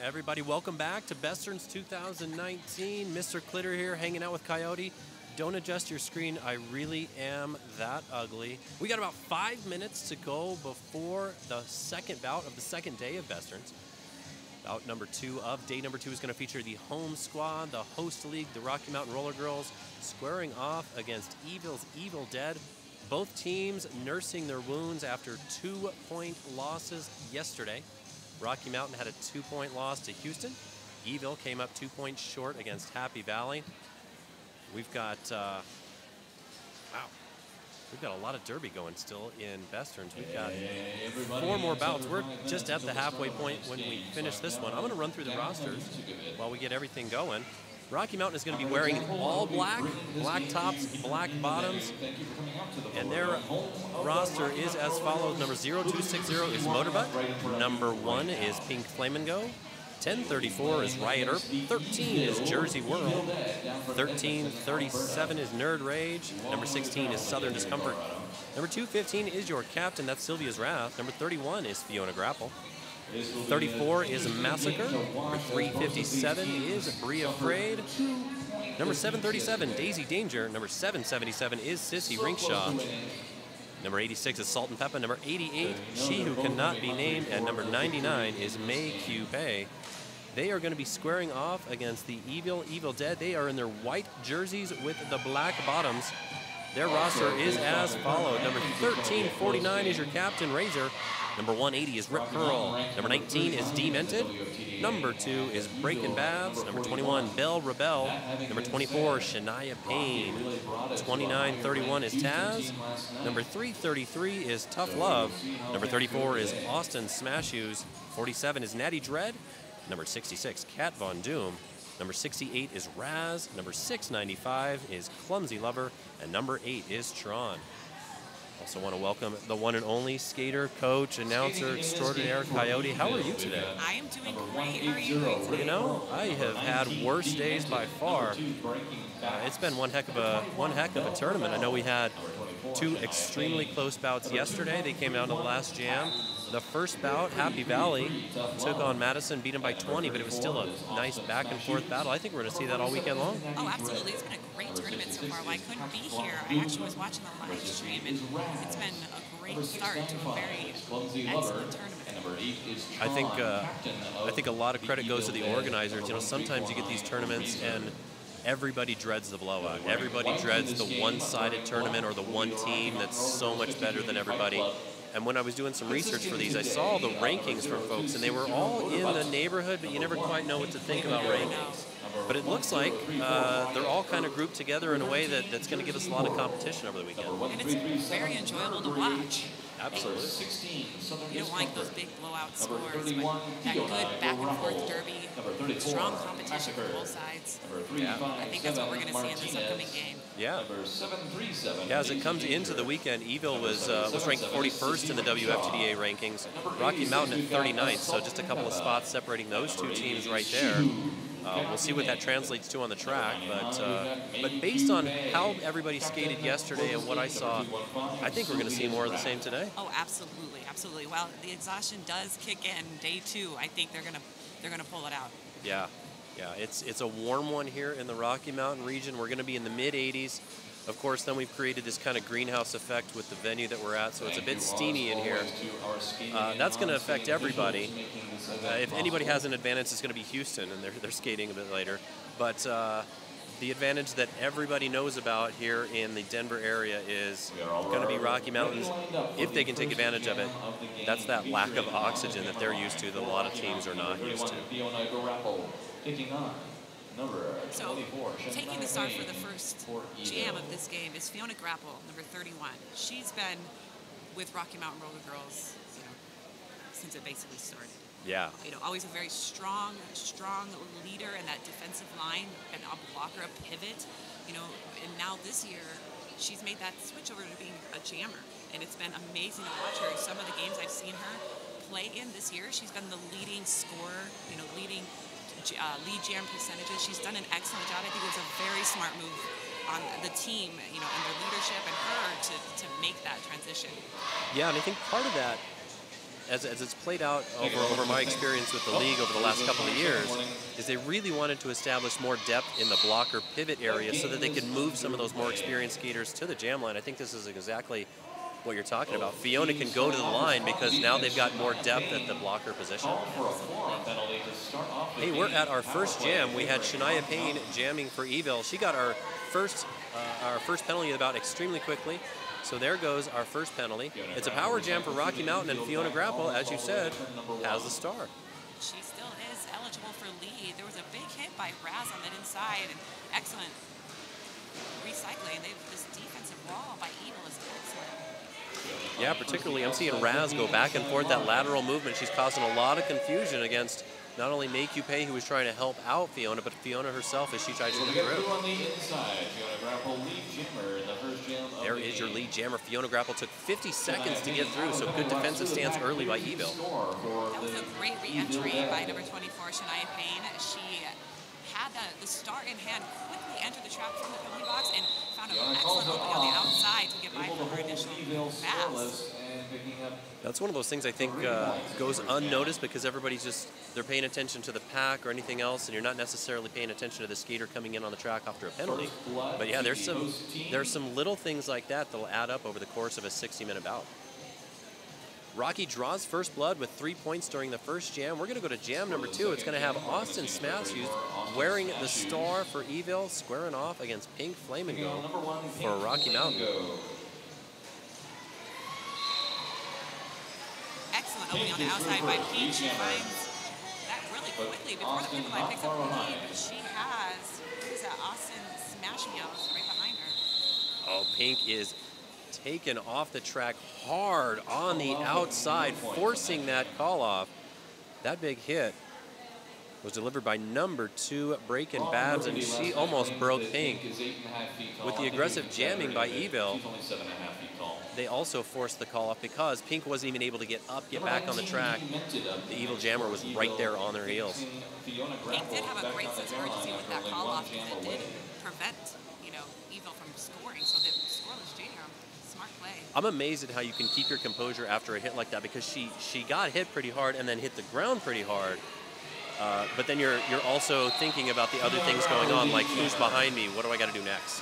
Everybody, welcome back to Besterns 2019. Mr. Clitter here, hanging out with Coyote. Don't adjust your screen. I really am that ugly. We got about 5 minutes to go before the second bout of the second day of Besterns. Bout number 2 of day number 2 is going to feature the home squad, the host league, the Rocky Mountain Rollergirls, squaring off against E-ville's E-ville Dead. Both teams nursing their wounds after 2-point losses yesterday. Rocky Mountain had a 2-point loss to Houston. E-ville came up 2 points short against Happy Valley. We've got, we've got a lot of derby going still in Besterns. We've got 4 more bouts. We're just at the halfway point when we finish this one. I'm going to run through the rosters while we get everything going. Rocky Mountain is going to be wearing all black, black tops, black bottoms, and their roster is as follows. Number 0260 is Motorbutt. Number 1 is Pink Flamingo. 1034 is Rioter. 13 is Jersey World. 1337 is Nerd Rage. Number 16 is Southern Discomfort. Number 215 is your captain. That's Sylvia's Wrath. Number 31 is Fiona Grapple. 34 is Massacre. Number 357 is Bree Afraid. Number 737, Daisy Danger. Number 777 is Sissy Rinkshaw. Number 86 is Salt and Peppa. Number 88, She Who Cannot Be Named. And number 99 is May Q Pei. They are going to be squaring off against the E-ville Dead. They are in their white jerseys with the black bottoms. Their roster is as follows. Number 1349 is your captain, Razor. Number 180 is Rip Curl. Number 19 is Demented. Number 2 is Breakin' Babs. Number 21, Belle Rebel. Number 24, Shania Payne. 2931 is Taz. Number 333 is Tough Love. Number 34 is Austin Smashoes. 47 is Natty Dread. Number 66, Kat Von Doom. Number 68 is Raz. Number 695 is Clumsy Lover. And number 8 is Tron. Also want to welcome the one and only skater, coach, announcer extraordinaire, Coyote. How are you today? I am doing great. How are you doing today? You know, I have had worse days by far. It's been one heck of a tournament. I know we had 2 extremely close bouts yesterday. They came down to the last jam. The first bout, Happy Valley took on Madison, beat him by 20, but it was still a nice back and forth battle. I think we're going to see that all weekend long. Oh, absolutely. It's been a great tournament so far. Well, I couldn't be here. I actually was watching the live stream, and it's been a great start to a very excellent tournament. I think a lot of credit goes to the organizers. You know, sometimes you get these tournaments and everybody dreads the blowout. Everybody dreads the one-sided tournament or the one team that's so much better than everybody. And when I was doing some research for these, I saw the rankings from folks, and they were all in the neighborhood, but you never quite know what to think about rankings. But it looks like they're all kind of grouped together in a way that's going to give us a lot of competition over the weekend. And it's very enjoyable to watch. Absolutely. You don't like those big blowout scores, but that good back-and-forth derby, strong competition from both sides. Yeah. I think that's what we're going to see in this upcoming game. Yeah. Yeah, as it comes into the weekend, E-ville was ranked 41st in the WFTDA rankings, Rocky Mountain at 39th, so just a couple of spots separating those 2 teams right there. We'll see what that translates to on the track, but based on how everybody skated yesterday and what I saw, I think we're going to see more of the same today. Oh, absolutely, absolutely. Well, the exhaustion does kick in day 2. I think they're gonna pull it out. Yeah, it's a warm one here in the Rocky Mountain region. We're going to be in the mid-80s. Of course, then we've created this kind of greenhouse effect with the venue that we're at, so it's a bit steamy in here. That's going to affect everybody. If anybody has an advantage, it's going to be Houston, and they're skating a bit later. But the advantage that everybody knows about here in the Denver area is going to be Rocky Mountains. If they can take advantage of it, that's that lack of oxygen that they're used to that a lot of teams are not used to. So, taking the start for the first jam of this game is Fiona Grapple, number 31. She's been with Rocky Mountain Rollergirls, since it basically started. Yeah. Always a very strong leader in that defensive line, and a blocker, a pivot. And now this year, she's made that switch over to being a jammer, and it's been amazing to watch her. Some of the games I've seen her play in this year, she's been the leading scorer, leading lead jam percentages. She's done an excellent job. I think it was a very smart move on the team, and their leadership and her to make that transition. Yeah, and I think part of that as it's played out over my experience with the league over the last couple of years, is they really wanted to establish more depth in the blocker pivot area so that they could move some of those more experienced skaters to the jam line. I think this is exactly what you're talking about. Fiona can go to the line because now they've got more depth at the blocker position. Hey, we're at our first jam. We had Shania Payne jamming for E-ville. She got our first penalty about extremely quickly. So there goes our first penalty. It's a power jam for Rocky Mountain, and Fiona Grapple, as you said, has the star. She still is eligible for lead. There was a big hit by Raz on that inside, and excellent recycling. This defensive wall by E-ville is excellent. Yeah, particularly I'm seeing Raz go back and forth, that lateral movement. She's causing a lot of confusion against not only May Coupe, who was trying to help out Fiona, but Fiona herself as she tries to get through. There is your lead jammer. Fiona Grapple took 50 seconds to get through, so good defensive stance early by E-ville. That was a great re-entry by number 24, Shania Payne. She had the start in hand, quickly entered the trap from the penalty box, and found an excellent opening on the outside to get by for her initial pass. That's one of those things I think goes unnoticed because everybody's they're paying attention to the pack or anything else, and you're not necessarily paying attention to the skater coming in on the track after a penalty. But yeah, there's some little things like that that'll add up over the course of a 60-minute bout. Rocky draws first blood with 3 points during the first jam. We're going to go to jam number 2. It's going to have Austin Smashues wearing the star for E-ville, squaring off against Pink Flamingo for Rocky Mountain. Excellent opening on the outside by Pink. She finds that really quickly before the pivot line picks up the lead, but she has, who's that, Austin Smashues right behind her. Oh, Pink is taken off the track hard on the outside, forcing that call off. That big hit was delivered by number 2, Breakin' Babs, and she almost broke Pink. With the aggressive jamming by E-ville, they also forced the call off because Pink wasn't even able to get back on the track. The E-ville jammer was right there on their heels. Pink did have a great sense of urgency with that call off because it did prevent, E-ville from scoring, so that scoreless jam. Smart play. I'm amazed at how you can keep your composure after a hit like that because she got hit pretty hard and then hit the ground pretty hard. But then you're also thinking about the other things going on, like who's behind me, what do I got to do next?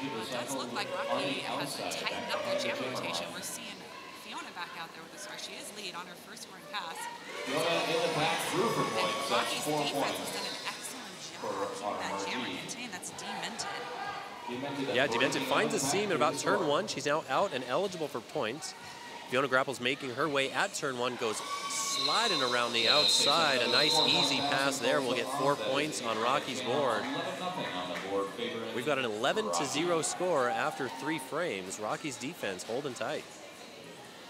Well, it does look like Rocky has tightened up their jam rotation. We're seeing Fiona back out there with the star. She is lead on her first scoring pass. And Rocky's defense has done an excellent job keeping that jammer contained. That's Demented. Yeah, Demented finds a seam at about turn 1. She's now out and eligible for points. Fiona Grapple's making her way at turn 1, goes sliding around the outside. A nice easy pass there will get 4 points on Rocky's board. We've got an 11-0 score after 3 frames. Rocky's defense holding tight.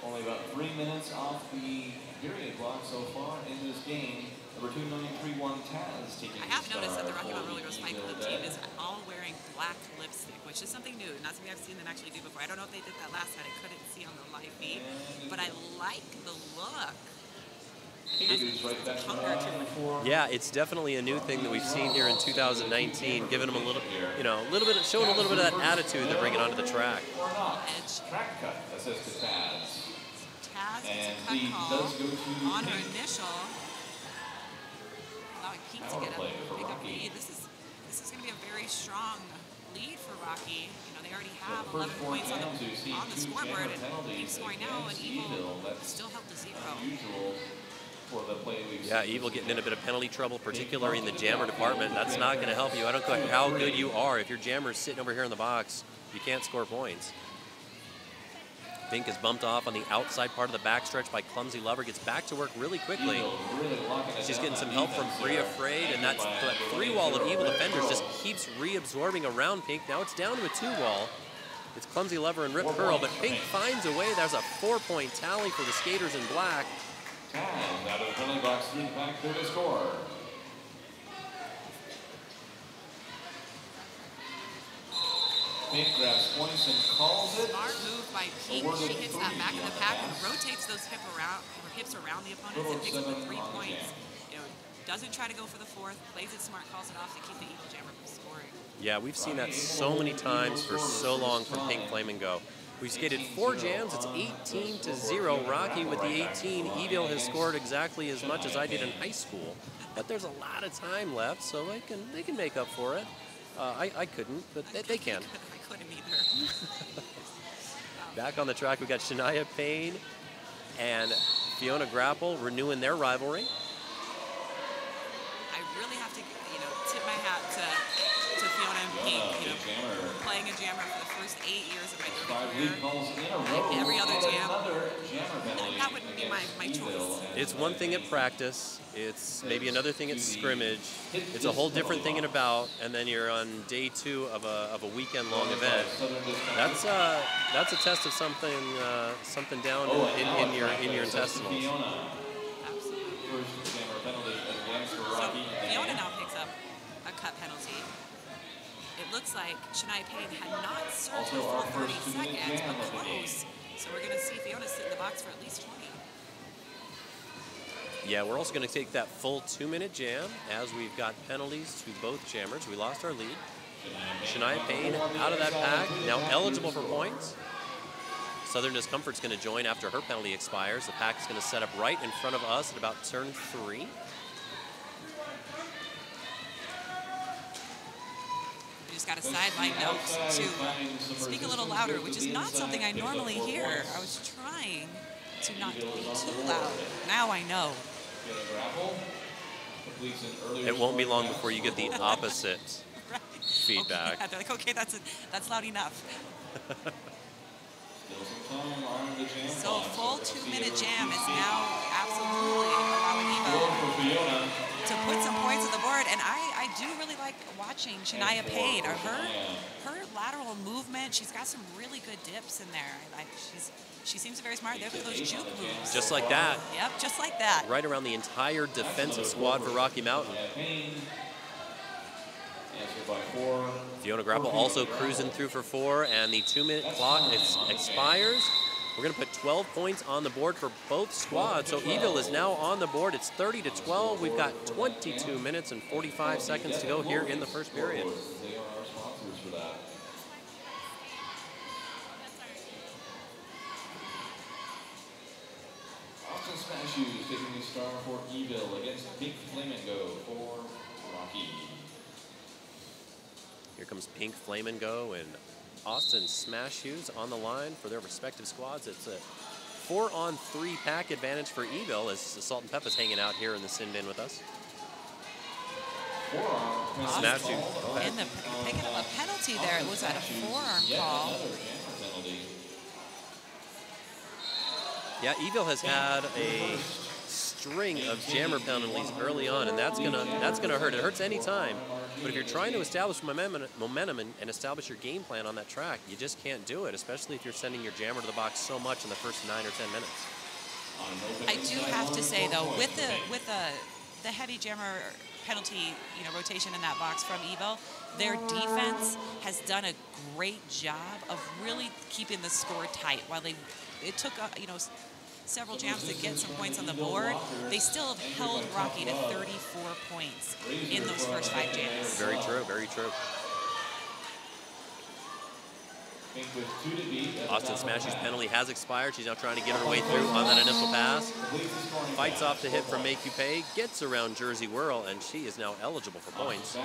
Only about 3 minutes off the period clock so far in this game. Number 2931 Taz taking I have noticed that the Rocky Mountain Rollergirls Fight Club team is all wearing black lipstick, which is something new, not something I've seen them actually do before. I don't know if they did that last night. I couldn't see on the live feed, but I like the look. Yeah, it's definitely a new thing that we've seen here in 2019, giving them a little, showing a little bit of that attitude they're bringing onto the track. Track cut, that says to Taz. Taz gets a cut call on her initial, allowing Pete to get a big up lead. This is going to be a very strong lead for Rocky. They already have 11 points on the scoreboard and keep scoring now, and E-ville still held to 0. Yeah, E-ville getting in a bit of penalty trouble, particularly in the jammer department. That's not going to help you. I don't care how good you are. If your jammer's sitting over here in the box, you can't score points. Pink is bumped off on the outside part of the backstretch by Clumsy Lover. Gets back to work really quickly. She's getting some help from Free Afraid, and that 3-wall of E-ville defenders just keeps reabsorbing around Pink. Now it's down to a 2-wall. It's Clumsy Lover and Rip Curl, but Pink finds a way. There's a 4-point tally for the skaters in black. Taz out of the penalty box, 3 back there to score. Pink grabs points and calls it. Smart move by Pink. She hits that back of the pack and rotates those hips around the opponents and picks up the 3 points. Doesn't try to go for the 4th, plays it smart, calls it off to keep the E-ville jammer from scoring. Yeah, we've seen that so many times for so long from Pink Flamingo. We've skated 4 jams. It's 18-0. Rocky with the 18. E-ville has scored exactly as much as I did in high school. But there's a lot of time left, so they can make up for it. I couldn't, but they can. I couldn't either. Back on the track, we got Shania Payne and Fiona Grapple renewing their rivalry. I really have to, tip my hat to Fiona and Payne, playing a jammer for the first 8 years of my career. Every other jam, that wouldn't be my choice. It's one thing at practice. It's maybe another thing at scrimmage. It's a whole different thing in a bout, and then you're on day 2 of a weekend-long event. That's a test of something down in your intestinals. Absolutely. So Fiona now picks up a cut penalty. It looks like Shania Payne had not served her full 30 seconds, but close. So we're going to see Fiona sit in the box for at least 20. Yeah, we're also going to take that full 2-minute jam as we've got penalties to both jammers. We lost our lead. Shania Payne out of that pack, now eligible for points. Southern Discomfort's going to join after her penalty expires. The pack is going to set up right in front of us at about turn 3. Just got a sideline note to speak a little louder, which is not something I normally hear. I was trying to not be too loud. Now I know. It won't be long before you get the opposite Right. feedback. Okay, they're like, okay, that's loud enough. So a full 2-minute jam is now absolutely allowing E-ville to put some points on the board. And I do really like watching Shania Payne. Her lateral movement, she's got some really good dips in there. She seems very smart. There are those juke moves. Just like that. Yep, just like that. Right around the entire defensive squad for Rocky Mountain. Fiona Grapple also cruising through for 4, and the 2-minute clock expires. We're going to put 12 points on the board for both squads. So E-ville is now on the board. It's 30-12. We've got 22 minutes and 45 seconds to go here in the first period. They are our sponsors for that. Austin Smash Shoes taking the star for E-ville against Pink Flamingo for Rocky. Here comes Pink Flamingo and Austin Smash Shoes on the line for their respective squads. It's a 4-on-3 pack advantage for E-ville as Salt and Pep is hanging out here in the sin bin with us. Smash Shoes. And picking up a penalty there. It was at a forearm call. Yeah, E-ville has had a string of jammer penalties early on, and that's gonna hurt. It hurts any time. But if you're trying to establish momentum and establish your game plan on that track, you just can't do it, especially if you're sending your jammer to the box so much in the first 9 or 10 minutes. I do have to say though, with the heavy jammer penalty, rotation in that box from E-ville, their defense has done a great job of really keeping the score tight. While it took several jams to get some points on the board, they still have held Rocky to 34 points in those first 5 jams. Very true, very true. Austin Smashy's penalty has expired. She's now trying to get her way through on that initial pass. Fights off the hit from Make You Pay, gets around Jersey Whirl, and she is now eligible for points.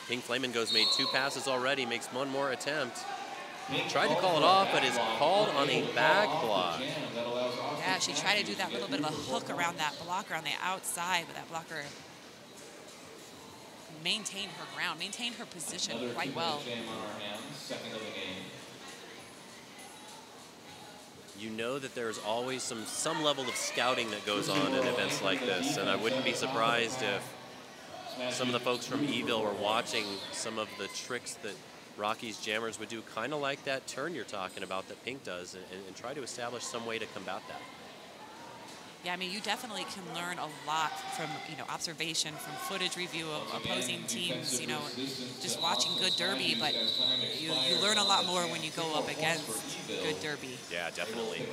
Pink Flamingo's made 2 passes already, makes 1 more attempt. Tried to call it off, but is called on a back block. Yeah, she tried to do that little bit of a hook around that blocker on the outside, but that blocker maintained her ground, maintained her position quite well. You know that there's always some level of scouting that goes on in events like this, and I wouldn't be surprised if some of the folks from E-ville were watching some of the tricks that Rocky's jammers would do, kind of like that turn you're talking about that Pink does, and try to establish some way to combat that. Yeah, I mean, you definitely can learn a lot from, observation, from footage review of opposing teams, just watching good derby, but you learn a lot more when you go up against good derby. Yeah, definitely.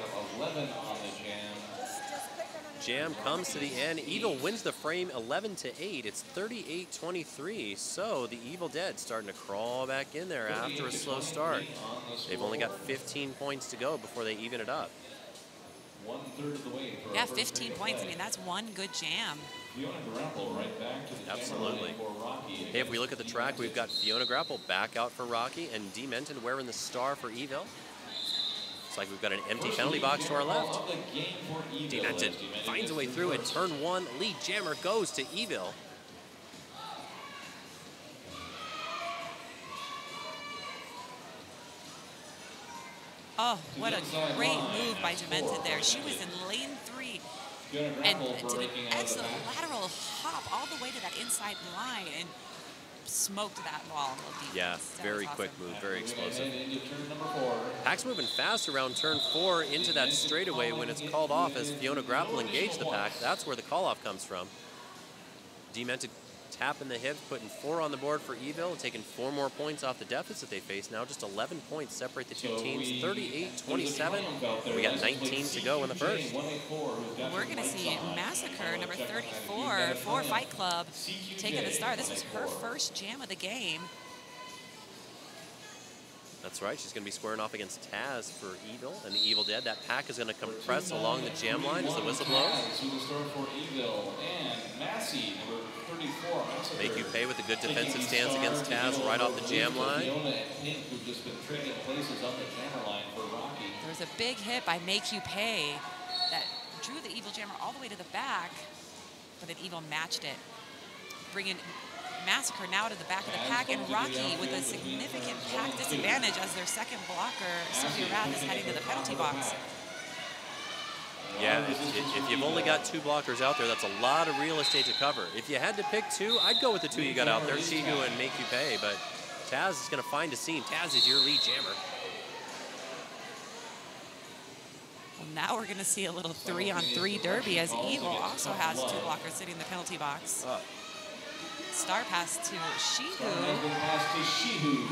jam comes to the end. E-ville wins the frame 11-8. It's 38-23. So the Evil Dead starting to crawl back in there after a slow start. They've only got 15 points to go before they even it up. 1/3 of the way. Yeah, 15 points. I mean, that's one good jam. Fiona Grapple right back to the Absolutely. for Rocky. Hey, if we look at the track, we've got Fiona Grapple back out for Rocky and Demented wearing the star for E-ville. Looks like we've got an empty penalty box to our left. Demented finds a way through it. Turn 1, lead jammer goes to E-ville. Oh, what a great move by Demented there. She was in lane 3 and did an excellent lateral hop all the way to that inside line and smoked that ball. Yeah, very quick move, very explosive. Pack's moving fast around turn 4 into that straightaway when it's called off as Fiona Grapple engaged the pack. That's where the call-off comes from. Demented tapping the hips, putting 4 on the board for E-ville, taking 4 more points off the deficit they face. Now just 11 points separate the two teams, 38-27. We got 19 to go in the first. We're going to see Massacre, number 34, for Fight Club, taking the start. This was her first jam of the game. That's right. She's going to be squaring off against Taz for E-ville and the Evil Dead. That pack is going to compress along the jam line as the whistle blows. Make you pay with a good defensive stance against Taz right off the jam line. There was a big hit by Make You Pay that drew the Evil Jammer all the way to the back, but then E-ville matched it, bringing Massacre now to the back of the pack, and Rocky with a significant pack disadvantage as their second blocker, Sylvia Rath, is heading to the penalty box. Yeah, if you've only got 2 blockers out there, that's a lot of real estate to cover. If you had to pick 2, I'd go with the 2 you got out there, Shihu and Make You Pay, but Taz is going to find a seam. Taz is your lead jammer. Well, now we're going to see a little 3-on-3 derby as E-ville also has 2 blockers sitting in the penalty box. Star pass to Shihu. Pass to Shihu.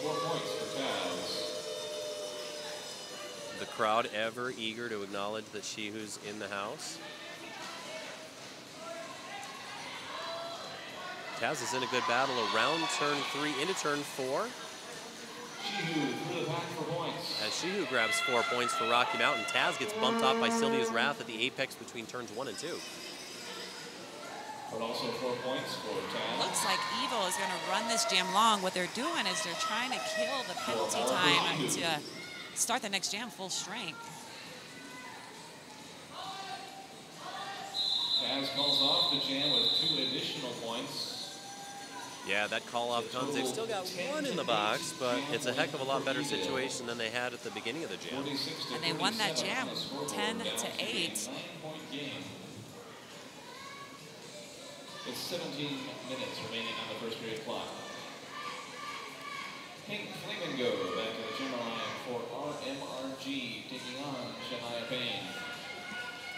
4 points for Taz. The crowd ever eager to acknowledge that Shihu's in the house. Taz is in a good battle around turn 3 into turn 4. Shihu through the pack for points. As Shihu grabs 4 points for Rocky Mountain, Taz gets bumped off by Sylvia's Wrath at the apex between turns 1 and 2. But also 4 points for Taz. Looks like E-ville is going to run this jam long. What they're doing is they're trying to kill the penalty time to start the next jam full strength. Taz calls off the jam with 2 additional points. Yeah, that call-off comes. They've still got 1 in the box, but it's a heck of a lot better situation than they had at the beginning of the jam. And they won that jam 10-8. It's 17 minutes remaining on the first period clock. Pink Flamingo back to the jam line for RMRG, taking on Shania Payne.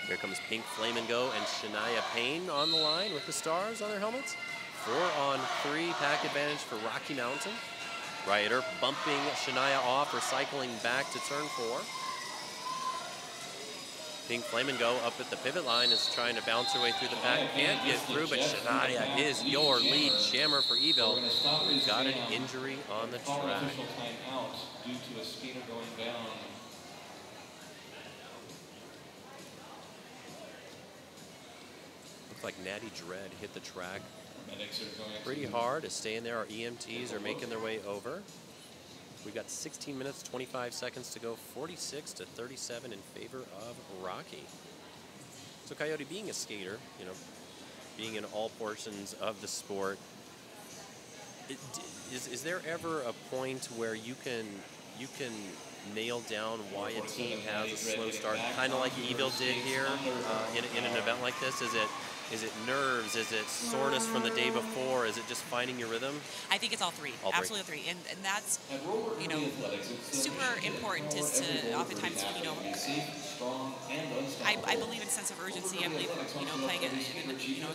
Here comes Pink Flamingo and Shania Payne on the line with the stars on their helmets. 4-on-3 pack advantage for Rocky Mountain. Ryder bumping Shania off or cycling back to turn 4. Pink Flamingo up at the pivot line is trying to bounce her way through the pack. Can't get through, but Shania is your lead jammer for E-ville. We've got an injury on the track. Official timeout due to a skater going down. Looks like Natty Dread hit the track pretty hard to stay in there. Our EMTs are making their way over. We've got 16 minutes, 25 seconds to go, 46-37 in favor of Rocky. So Coyote, being a skater, you know, being in all portions of the sport, is there ever a point where you can nail down why a team has a slow start, kind of like E-ville did here in an event like this? Is it nerves? Is it soreness from the day before? Is it just finding your rhythm? I think it's all 3. Absolutely 3. And that's, you know, super important is to oftentimes, you know, I believe in sense of urgency. I believe, playing it,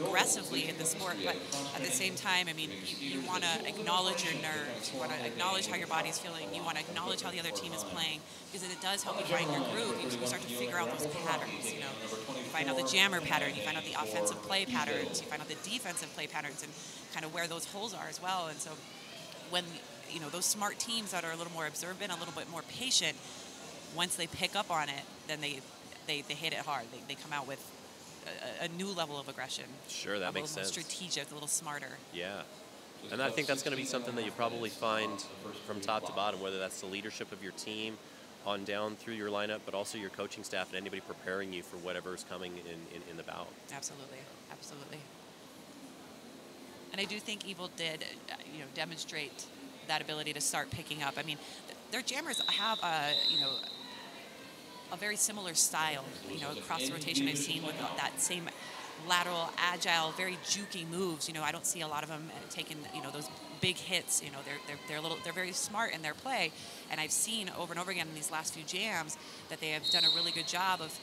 aggressively in the sport. But at the same time, I mean, you want to acknowledge your nerves. You want to acknowledge how your body's feeling. You want to acknowledge how the other team is playing, because it does help you find your groove. You start to figure out those patterns. You find out the jammer pattern. You find out the offensive play patterns. You find out the defensive play patterns, and kind of where those holes are as well. And so when those smart teams that are a little more observant, a little bit more patient, once they pick up on it, then they hit it hard. They come out with a new level of aggression. Sure, that makes sense. A little more strategic, a little smarter. Yeah. And I think that's going to be something that you probably find from top to bottom, whether that's the leadership of your team on down through your lineup, but also your coaching staff and anybody preparing you for whatever's coming in the bout. Absolutely. Absolutely. And I do think E-ville did, demonstrate that ability to start picking up. I mean, their jammers have a very similar style, across the rotation. I've seen with that same lateral, agile, very jukey moves. I don't see a lot of them taking, those big hits. They're very smart in their play, and I've seen over and over again in these last few jams that they have done a really good job of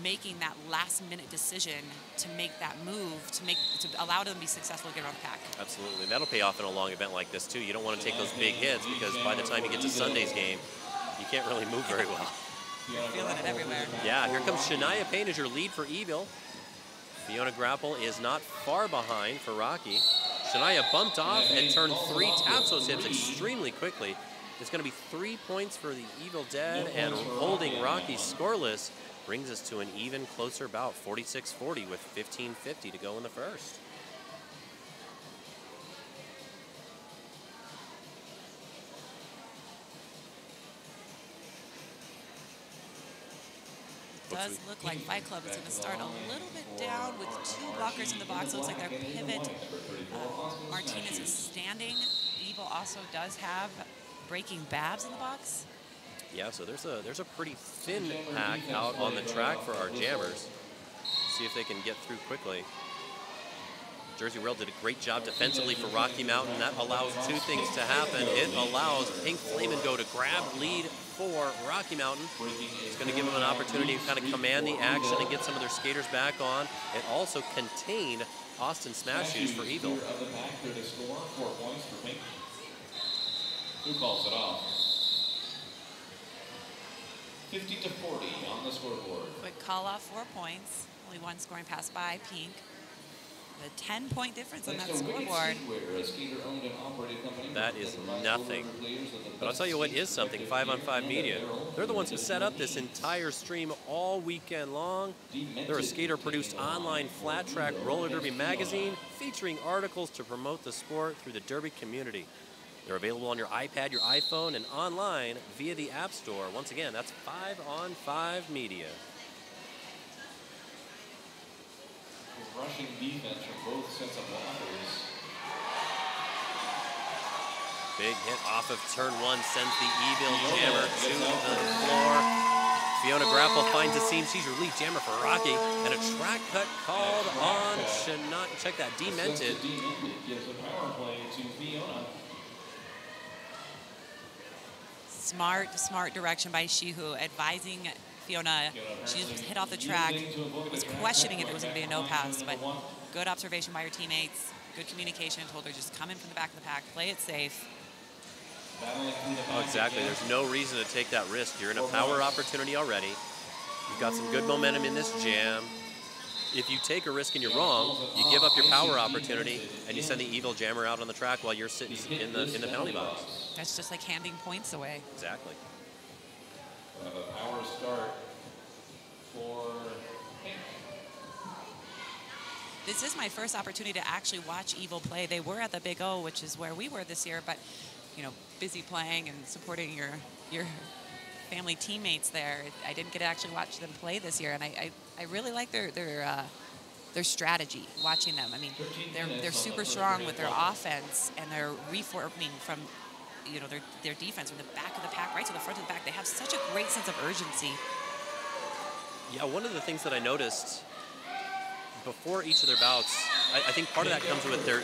making that last-minute decision to make that move, to allow them to be successful to get around the pack. Absolutely. That'll pay off in a long event like this, too. You don't want to take those big hits, because by the time you get to Sunday's game, you can't really move very well. Feeling it everywhere. Yeah, here comes Shania Payne as your lead for E-ville. Fiona Grapple is not far behind for Rocky. Shania bumped off and turned 3, taps those hips extremely quickly. It's going to be 3 points for the E-ville Dead, and holding Rocky scoreless brings us to an even closer bout, 46-40 with 15:50 to go in the first. It does look like Fight Club is going to start a little bit down with 2 blockers in the box. It looks like their pivot. Martinez is standing. E-ville also does have breaking Babs in the box. Yeah, so there's a pretty thin pack out on the track for our jammers. See if they can get through quickly. Jersey Rail did a great job defensively for Rocky Mountain. That allows 2 things to happen. It allows Pink Flamingo to grab lead for Rocky Mountain. It's going to give them an opportunity to kind of command the action and get some of their skaters back on. It also contained Austin Smash Shoes for E-ville. Who calls it off? 50-40 on the scoreboard. Quick call off, 4 points. Only one scoring pass by Pink. A 10-point difference on that scoreboard. That is nothing. But I'll tell you what is something, 5on5 Media. They're the ones who set up this entire stream all weekend long. They're a skater-produced online flat track roller derby magazine featuring articles to promote the sport through the derby community. They're available on your iPad, your iPhone, and online via the App Store. Once again, that's 5on5 Media. Rushing defense from both sets of blockers. Big hit off of turn 1 sends the E-ville jammer to the floor. Fiona Grapple finds the seam. She's your lead jammer for Rocky. And a track cut called on Shania. Check that, Demented. Gives a power play to Fiona. Smart direction by Shihu, advising Fiona. She just hit off the track, was questioning if it was going to be a no pass, but good observation by her teammates, good communication, told her just come in from the back of the pack, play it safe. Oh, exactly. There's no reason to take that risk. You're in a power opportunity already. You've got some good momentum in this jam. If you take a risk and you're wrong, you give up your power opportunity and you send the E-ville jammer out on the track while you're sitting in the penalty box. That's just like handing points away. Exactly. A power start for Pink. This is my first opportunity to actually watch E-ville play. They were at the Big O, which is where we were this year, but busy playing and supporting your family teammates there. I didn't get to actually watch them play this year, and I really like their strategy. Watching them, I mean, they're super strong with their offense, and they're reforming from their defense from the back of the pack right to the front of the back. They have such a great sense of urgency. Yeah, one of the things that I noticed before each of their bouts, I think part of that comes with their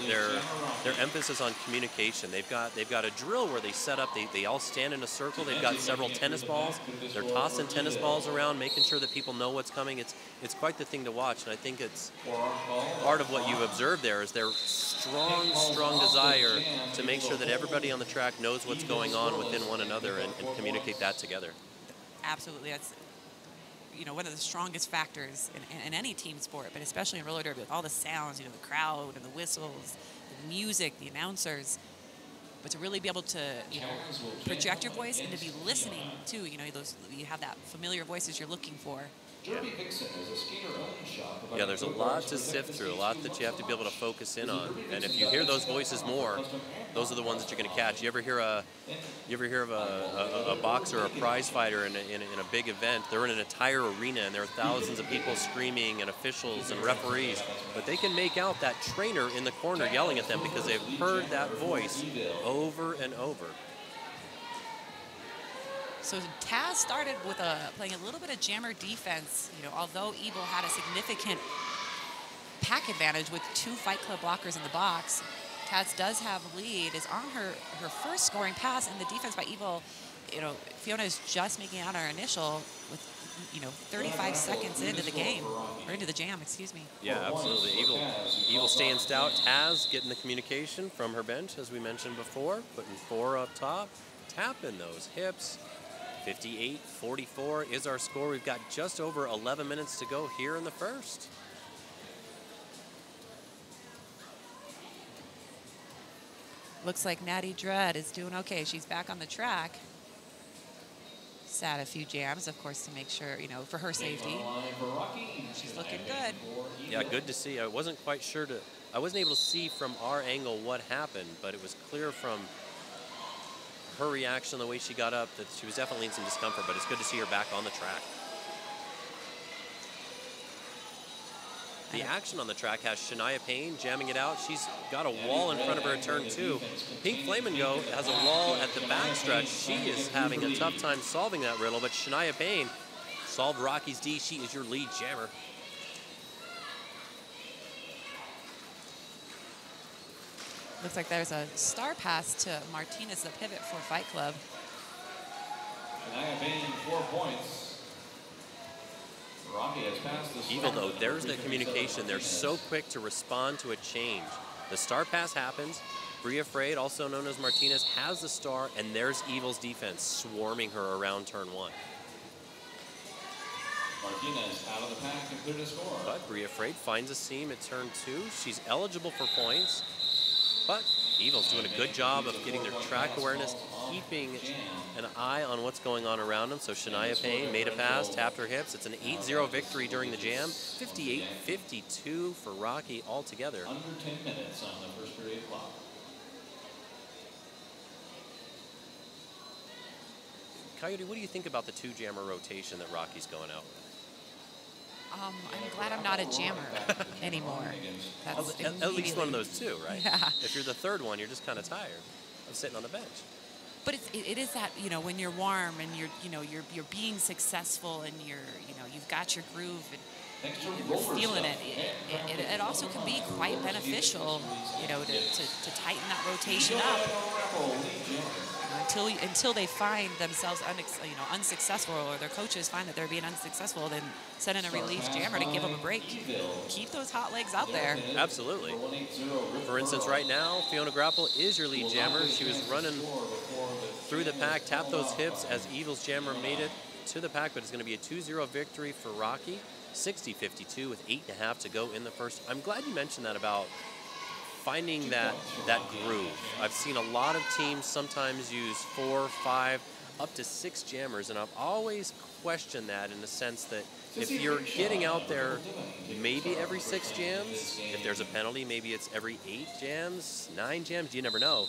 emphasis on communication. They've got a drill where they set up. They all stand in a circle. They've got several tennis balls. They're tossing tennis balls around, making sure that people know what's coming. It's quite the thing to watch, and I think it's part of what you've observed there is their strong desire to make sure that everybody on the track knows what's going on within one another and communicate that together. Absolutely, that's one of the strongest factors in any team sport, but especially in roller derby with all the sounds, the crowd and the whistles, the music, the announcers. But to really be able to, project your voice and to be listening too, you have that familiar voices you're looking for. Yeah, there's a lot to sift through, a lot that you have to be able to focus in on. And if you hear those voices more, those are the ones that you're going to catch. You ever hear of a boxer or a prize fighter in a big event? They're in an entire arena and there are thousands of people screaming and officials and referees, but they can make out that trainer in the corner yelling at them because they've heard that voice over and over. So Taz started with playing a little bit of jammer defense. Although E-ville had a significant pack advantage with 2 Fight Club blockers in the box, Taz does have a lead. Is on her first scoring pass, and the defense by E-ville. Fiona is just making out her initial with 35 seconds into the game or into the jam. Excuse me. Yeah, absolutely. E-ville staying stout. Taz getting the communication from her bench, as we mentioned before, putting 4 up top, tapping those hips. 58-44 is our score. We've got just over 11 minutes to go here in the first. Looks like Natty Dread is doing okay. She's back on the track. Sat a few jams, of course, to make sure, for her safety. She's looking good. Yeah, good to see. I wasn't able to see from our angle what happened, but it was clear from her reaction, the way she got up, that she was definitely in some discomfort, but it's good to see her back on the track. The action on the track has Shania Payne jamming it out. She's got a wall in front of her at turn 2. Pink Flamingo has a wall at the backstretch. She is having a tough time solving that riddle, but Shania Payne solved Rocky's D. She is your lead jammer. Looks like there's a star pass to Martinez, the pivot for Fight Club. Shania Payne, 4 points. Rocky has passed the E-ville, though, there's the communication. They're so quick to respond to a change. The star pass happens. Bria Freyd, also known as Martinez, has the star, and there's E-ville's defense swarming her around turn 1. Martinez out of the pack and clear to score. But Bria Freyd finds a seam at turn 2. She's eligible for points. But E-ville's doing a good job of getting their track awareness, keeping an eye on what's going on around them. So Shania Payne made a pass, tapped her hips. It's an 8-0 victory during the jam. 58-52 for Rocky altogether. Under 10 minutes on the first period clock. Coyote, what do you think about the 2-jammer rotation that Rocky's going out with? I'm glad I'm not a jammer anymore. That's at least one of those 2, right? Yeah. If you're the 3rd one, you're just kind of tired of sitting on the bench. But it is that, when you're warm and you're being successful and you've got your groove and you're feeling it. It also can be quite beneficial, to tighten that rotation up. Until they find themselves unsuccessful, or their coaches find that they're being unsuccessful, then send in a relief jammer to give them a break. Keep those hot legs out there. Absolutely. For instance, right now, Fiona Grapple is your lead jammer. She was running through the pack, tapped those hips as E-ville's jammer made it to the pack, but it's going to be a 2-0 victory for Rocky. 60-52 with 8.5 to go in the first. I'm glad you mentioned that about finding that groove. I've seen a lot of teams sometimes use 4, 5, up to 6 jammers, and I've always questioned that in the sense that if you're getting out there maybe every 6 jams, if there's a penalty, maybe it's every 8 jams, 9 jams, you never know.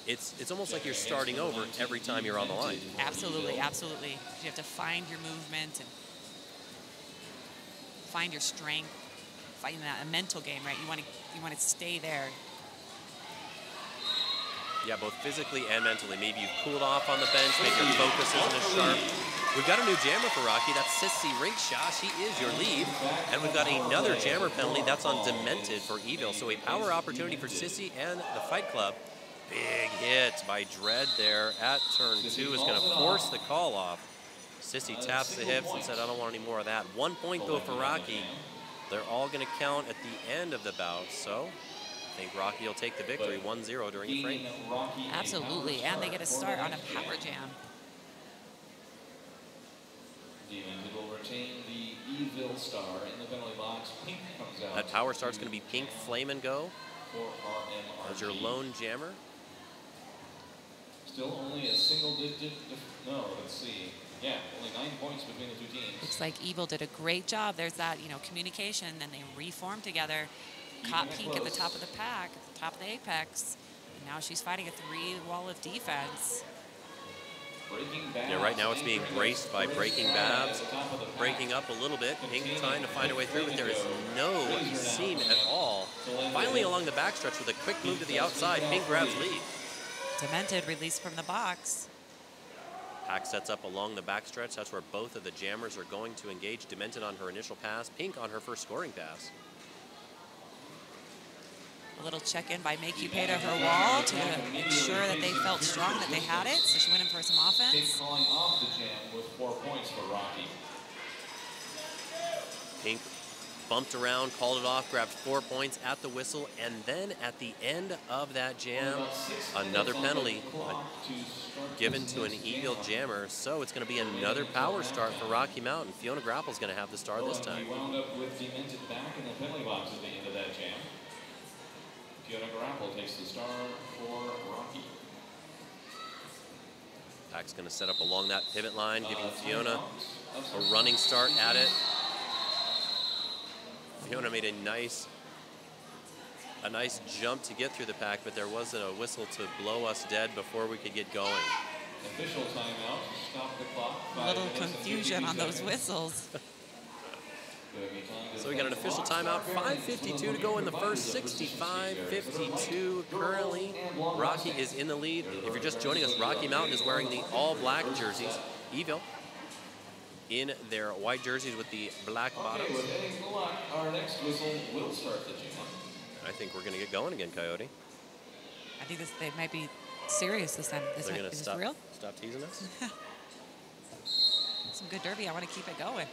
It's almost like you're starting over every time you're on the line. Absolutely, absolutely. You have to find your movement and find your strength. Fighting that a mental game, right? You want to stay there. Yeah, both physically and mentally. Maybe you've cooled off on the bench. Maybe your focus isn't as sharp. We've got a new jammer for Rocky. That's Sissy Ringshaw. She is your lead. And we've got another jammer penalty. That's on Demented for E-ville. So a power opportunity for Sissy and the Fight Club. Big hit by Dread there at turn 2 is going to force the call off. Sissy taps the hips and said, I don't want any more of that. 1 point, though, for Rocky. They're all going to count at the end of the bout. So I think Rocky will take the victory 1-0 during the frame. Absolutely, and they get a start on a power jam. Demented will retain the E-ville star in the penalty box. Pink comes out. That power start's going to be Pink Flame and Go as your lone jammer. Still only a single digit. No, let's see. Yeah, only 9 points between the two teams. Looks like E-ville did a great job. There's that, communication. Then they reformed together. Caught Pink at the top of the pack, at the top of the apex. And now she's fighting a 3-wall of defense. Yeah, right now it's being braced by Breaking Babs. Breaking up a little bit. Pink trying to find a way through, but there is no seam at all. Finally along the backstretch with a quick move to the outside, Pink grabs lead. Demented released from the box. Pack sets up along the backstretch. That's where both of the jammers are going to engage. Demented on her initial pass, Pink on her first scoring pass. A little check-in by Make You Pay to her wall to make sure that they felt strong, that they had it. So she went in for some offense. Pink calling off the jam with 4 points for Rocky. Pink bumped around, called it off, grabbed 4 points at the whistle, and then at the end of that jam, another penalty given to an E-ville jammer. So it's going to be another power start for Rocky Mountain. Fiona Grapple's going to have the star this time. We wound up with Demented back in the penalty box at the end of that jam. Fiona Grapple takes the star for Rocky. Pack's going to set up along that pivot line, giving Fiona a running start at it. Fiona made a nice jump to get through the pack, but there wasn't a whistle to blow us dead before we could get going. Official timeout. Stop the clock. A little confusion on those whistles. So we got an official timeout. 5:52 to go in the first. 65-52 currently. Rocky is in the lead. If you're just joining us, Rocky Mountain is wearing the all-black jerseys. E-ville in their white jerseys with the black bottoms. With any luck, our next whistle will start the jam. I think we're going to get going again, Coyote. I think they might be serious this time. Is this real? Stop teasing us? Some good derby. I want to keep it going.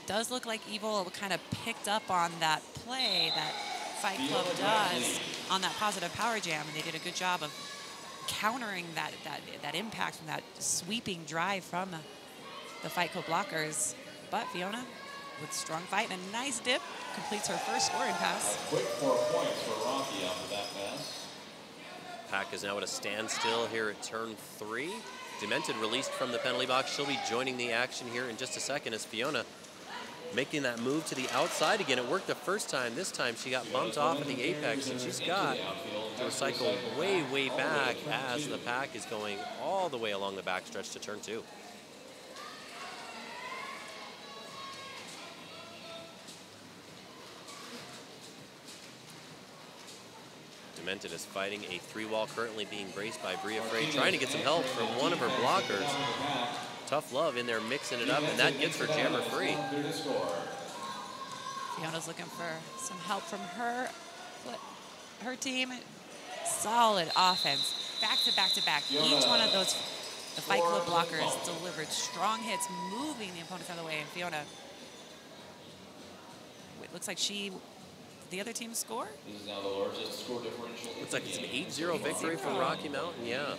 Does look like E-ville kind of picked up on that play that Fight Club does on that positive power jam, and they did a good job of countering that impact from that sweeping drive from the Fight Club blockers. But Fiona, with strong fight and a nice dip, completes her first scoring pass. A quick 4 points for Rocky after that pass. Pack is now at a standstill here at turn 3. Demented released from the penalty box. She'll be joining the action here in just a second as Fiona making that move to the outside again. It worked the first time. This time she got bumped off at the apex, and she's got to recycle way back as the pack is going all the way along the backstretch to turn 2. Demented is fighting a 3-wall, currently being braced by Bria Frey, trying to get some help from one of her blockers. Tough Love in there mixing it up, and that gets her jammer free. Fiona's looking for some help from her team. Solid offense, back to back to back. Each one of those, the Fight Club blockers delivered strong hits, moving the opponents out of the way. And Fiona, it looks like the other team score? This is now the largest score differential. Looks like it's an 8-0 victory for Rocky Mountain. Yeah.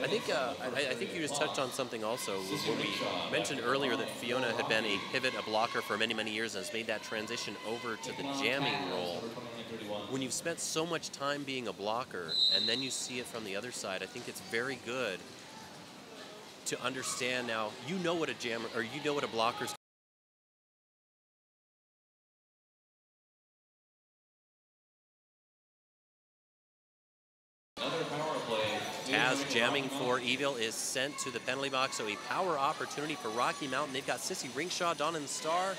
I think you just touched on something also when we mentioned earlier that Fiona had been a pivot, a blocker for many years, and has made that transition over to the jamming role. When you've spent so much time being a blocker and then you see it from the other side, I think it's very good to understand now. You know what a jammer, or you know what a blocker's. Taz jamming for E-ville is sent to the penalty box, so a power opportunity for Rocky Mountain. They've got Sissy Ringshaw donning the star.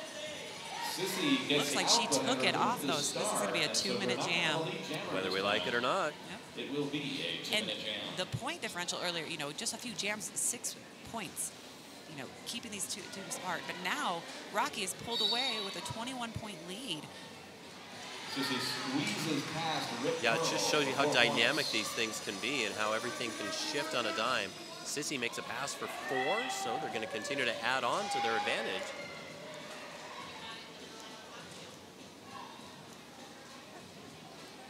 Looks like she took it off, though, so this is going to be a 2-minute jam. Whether we like it or not. Yep. It will be a 2-minute jam. The point differential earlier, you know, just a few jams, 6 points, you know, keeping these two teams apart. But now Rocky is pulled away with a 21-point lead. Yeah, it just shows you how dynamic these things can be and how everything can shift on a dime. Sissy makes a pass for 4, so they're going to continue to add on to their advantage.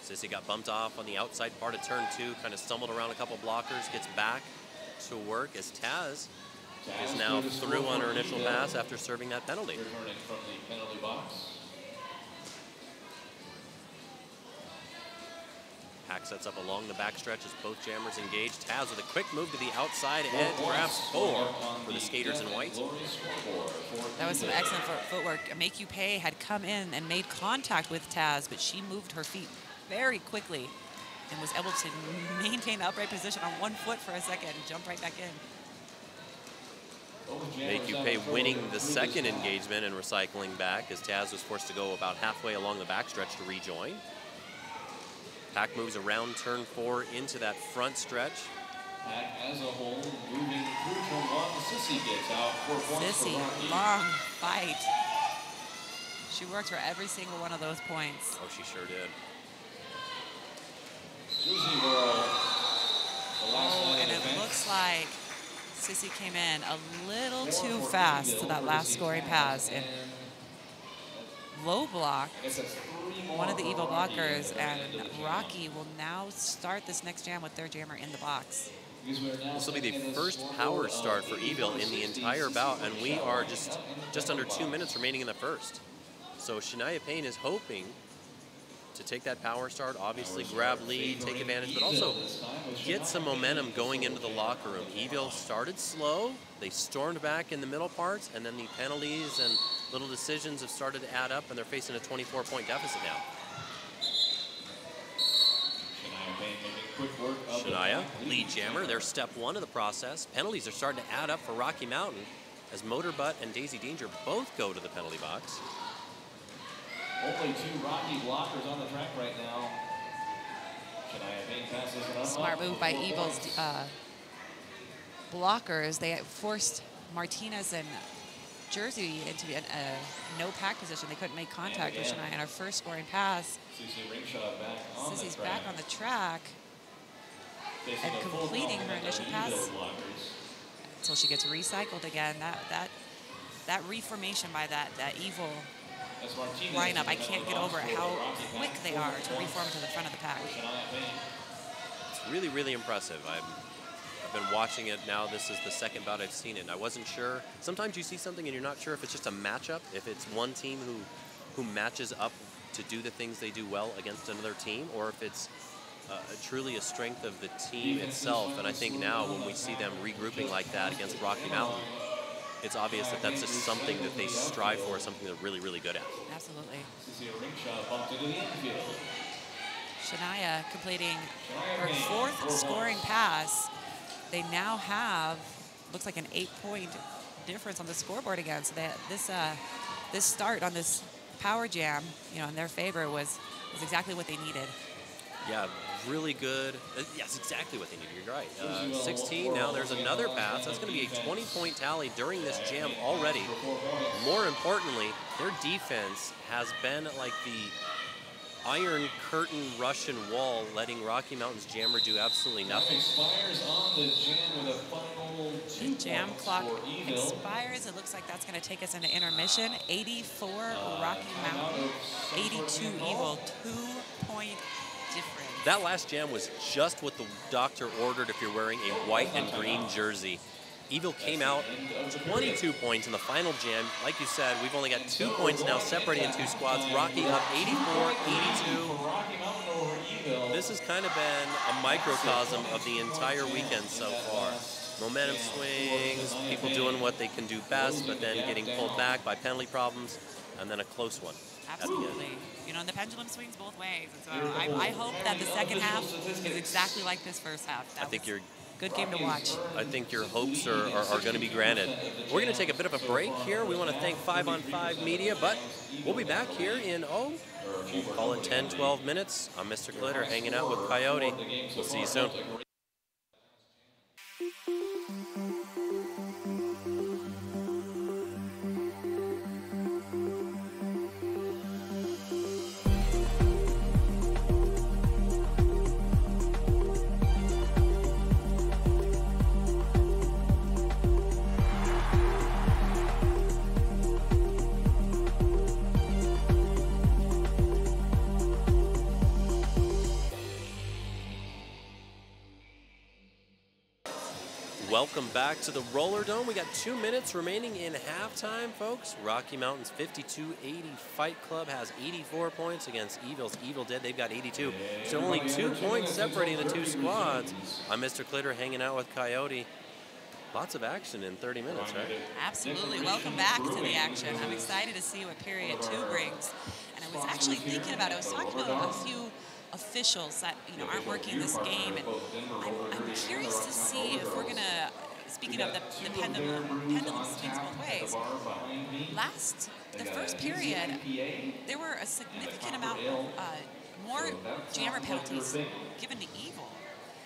Sissy got bumped off on the outside part of turn 2, kind of stumbled around a couple blockers, gets back to work as Taz is now through on her initial pass after serving that penalty. Returning from the penalty box. Pack sets up along the backstretch as both jammers engage. Taz with a quick move to the outside edge, grabs 4 for the skaters in white. That was some excellent footwork. Make You Pay had come in and made contact with Taz, but she moved her feet very quickly and was able to maintain the upright position on 1 foot for a second and jump right back in. Make You Pay winning the second engagement and recycling back as Taz was forced to go about halfway along the backstretch to rejoin. Pack moves around turn 4 into that front stretch. Pack as a whole moving through turn 1. Sissy gets out 4 points. Sissy, long fight. She worked for every single one of those points. Oh, she sure did. And it looks like Sissy came in a little too fast to that last scoring pass and low block one of the E-ville blockers, and Rocky will now start this next jam with their jammer in the box. This will be the first power start for E-ville in the entire bout, and we are just under 2 minutes remaining in the first. So Shania Payne is hoping to take that power start, obviously grab lead, take advantage, but also get some momentum going into the locker room. E-ville started slow, they stormed back in the middle parts, and then the penalties and little decisions have started to add up, and they're facing a 24-point deficit now. Shania, lead jammer, their step 1 of the process. Penalties are starting to add up for Rocky Mountain as Motorbutt and Daisy Danger both go to the penalty box. Only 2 Rocky blockers on the track right now. Shania Payne passes it on. Smart move by E-ville's blockers. They forced Martinez and Jersey into a no-pack position. They couldn't make contact with Shania in our first scoring pass. Sissy's back on the track and completing her initial pass until she gets recycled again. That reformation by that E-ville lineup, I can't get over how quick they are to reform to the front of the pack. It's really, really impressive. I've been watching it now. This is the second bout I've seen it, and I wasn't sure. Sometimes you see something and you're not sure if it's just a matchup, if it's one team who matches up to do the things they do well against another team, or if it's truly a strength of the team itself. And I think now when we see them regrouping like that against Rocky Mountain, it's obvious that that's just something that they strive for, something they're really, really good at. Absolutely. Shania completing her 4th scoring pass. They now have, looks like an 8-point difference on the scoreboard again. So this start on this power jam, you know, in their favor was exactly what they needed. Yeah, really good. Yes, exactly what they needed. You're right. 16. Now there's another pass. That's going to be a 20-point tally during this jam already. More importantly, their defense has been like the Iron Curtain Russian wall, letting Rocky Mountain's jammer do absolutely nothing. The jam clock expires. It looks like that's going to take us into intermission. 84 Rocky Mountain, 82 E-ville, 2-point difference. That last jam was just what the doctor ordered if you're wearing a white and green jersey. E-ville came out 22 points in the final jam. Like you said, we've only got 2 points now separating in 2 squads. Rocky up 84, 82. This has kind of been a microcosm of the entire weekend so far. Momentum swings, people doing what they can do best, but then getting pulled back by penalty problems, and then a close one. Absolutely. You know, and the pendulum swings both ways. And so I hope that the second half is exactly like this first half. I think you're Good game to watch. I think your hopes are going to be granted. We're going to take a bit of a break here. We want to thank 5 on 5 Media, but we'll be back here in, call it 10, 12 minutes. I'm Mr. Glitter hanging out with Coyote. We'll see you soon. Welcome back to the Roller Dome. We got 2 minutes remaining in halftime, folks. Rocky Mountain's 52-80 Fight Club has 84 points against E-ville's Evil Dead. They've got 82. So only 2 points separating the two squads. I'm Mr. Glitter hanging out with Coyote. Lots of action in 30 minutes, right? Absolutely. Welcome back to the action. I'm excited to see what period 2 brings. And I was actually thinking about it. I was talking to a few officials that aren't working this game, and I'm curious to see if we're gonna. Speaking of the pendulum swings both ways. The first period, there were a significant amount more jammer penalties given to E-ville,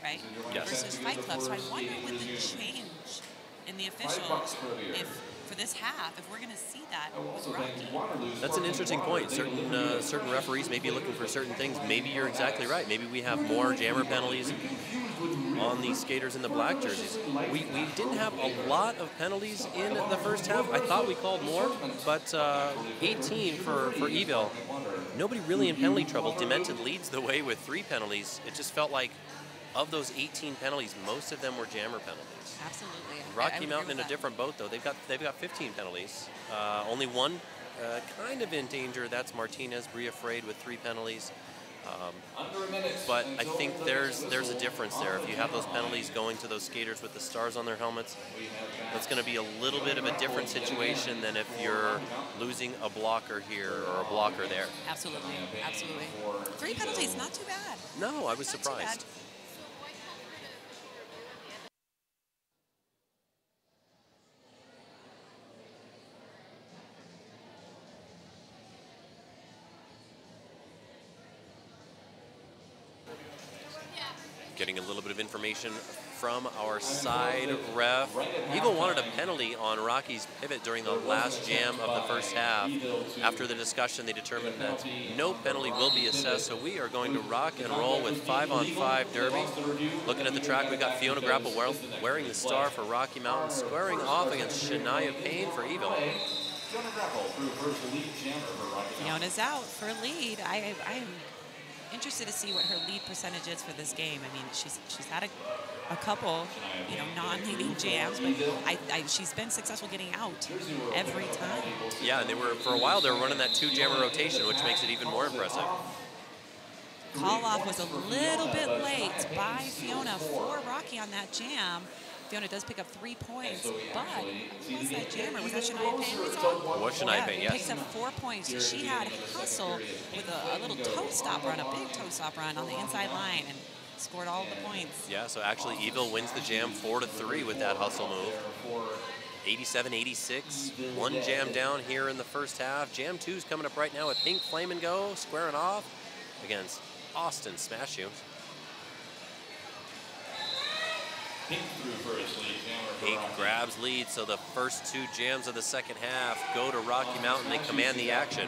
right? Yes. Versus Fight Club. So I wonder with the change in the officials, if for this half, if we're going to see that with Rocky. That's an interesting point. Certain referees may be looking for certain things. Maybe you're exactly right. Maybe we have more jammer penalties on these skaters in the black jerseys. We didn't have a lot of penalties in the first half. I thought we called more, but 18 for E-ville. Nobody really in penalty trouble. Demented leads the way with 3 penalties. It just felt like of those 18 penalties, most of them were jammer penalties. Absolutely. Rocky Mountain in a different boat, though. They've got 15 penalties. Only one kind of in danger. That's Martinez, Bria Frade with 3 penalties. But I think there's a difference there. If you have those penalties going to those skaters with the stars on their helmets, that's going to be a little bit of a different situation than if you're losing a blocker here or a blocker there. Absolutely, absolutely. 3 penalties, not too bad. No, I was surprised. Getting a little bit of information from our side ref. E-ville wanted a penalty on Rocky's pivot during the last jam of the first half. After the discussion, they determined that no penalty will be assessed, so we are going to rock and roll with 5 on 5 derby. Looking at the track, we got Fiona Grapple wearing the star for Rocky Mountain, squaring off against Shania Payne for E-ville. Fiona's out for lead. I am interested to see what her lead percentage is for this game. I mean, she's had a couple, non-leading jams, but she's been successful getting out every time. Yeah, and for a while they were running that 2-jammer rotation, which makes it even more impressive. Call-off was a little bit late by Fiona for Rocky on that jam. Fiona does pick up 3 points, but who was that jammer? Was that Shania Payne we saw? It was Shania Payne, yes. Picks up 4 points. She had hustle with a little toe stop run, a big toe stop run on the inside line, and scored all the points. Yeah, so actually E-ville wins the jam 4-3 with that hustle move. 87-86, 1 jam down here in the first half. Jam 2's coming up right now with Pink Flame and Go squaring off against Austin Smash You. Pink grabs lead, so the first 2 jams of the second half go to Rocky Mountain. They command the action.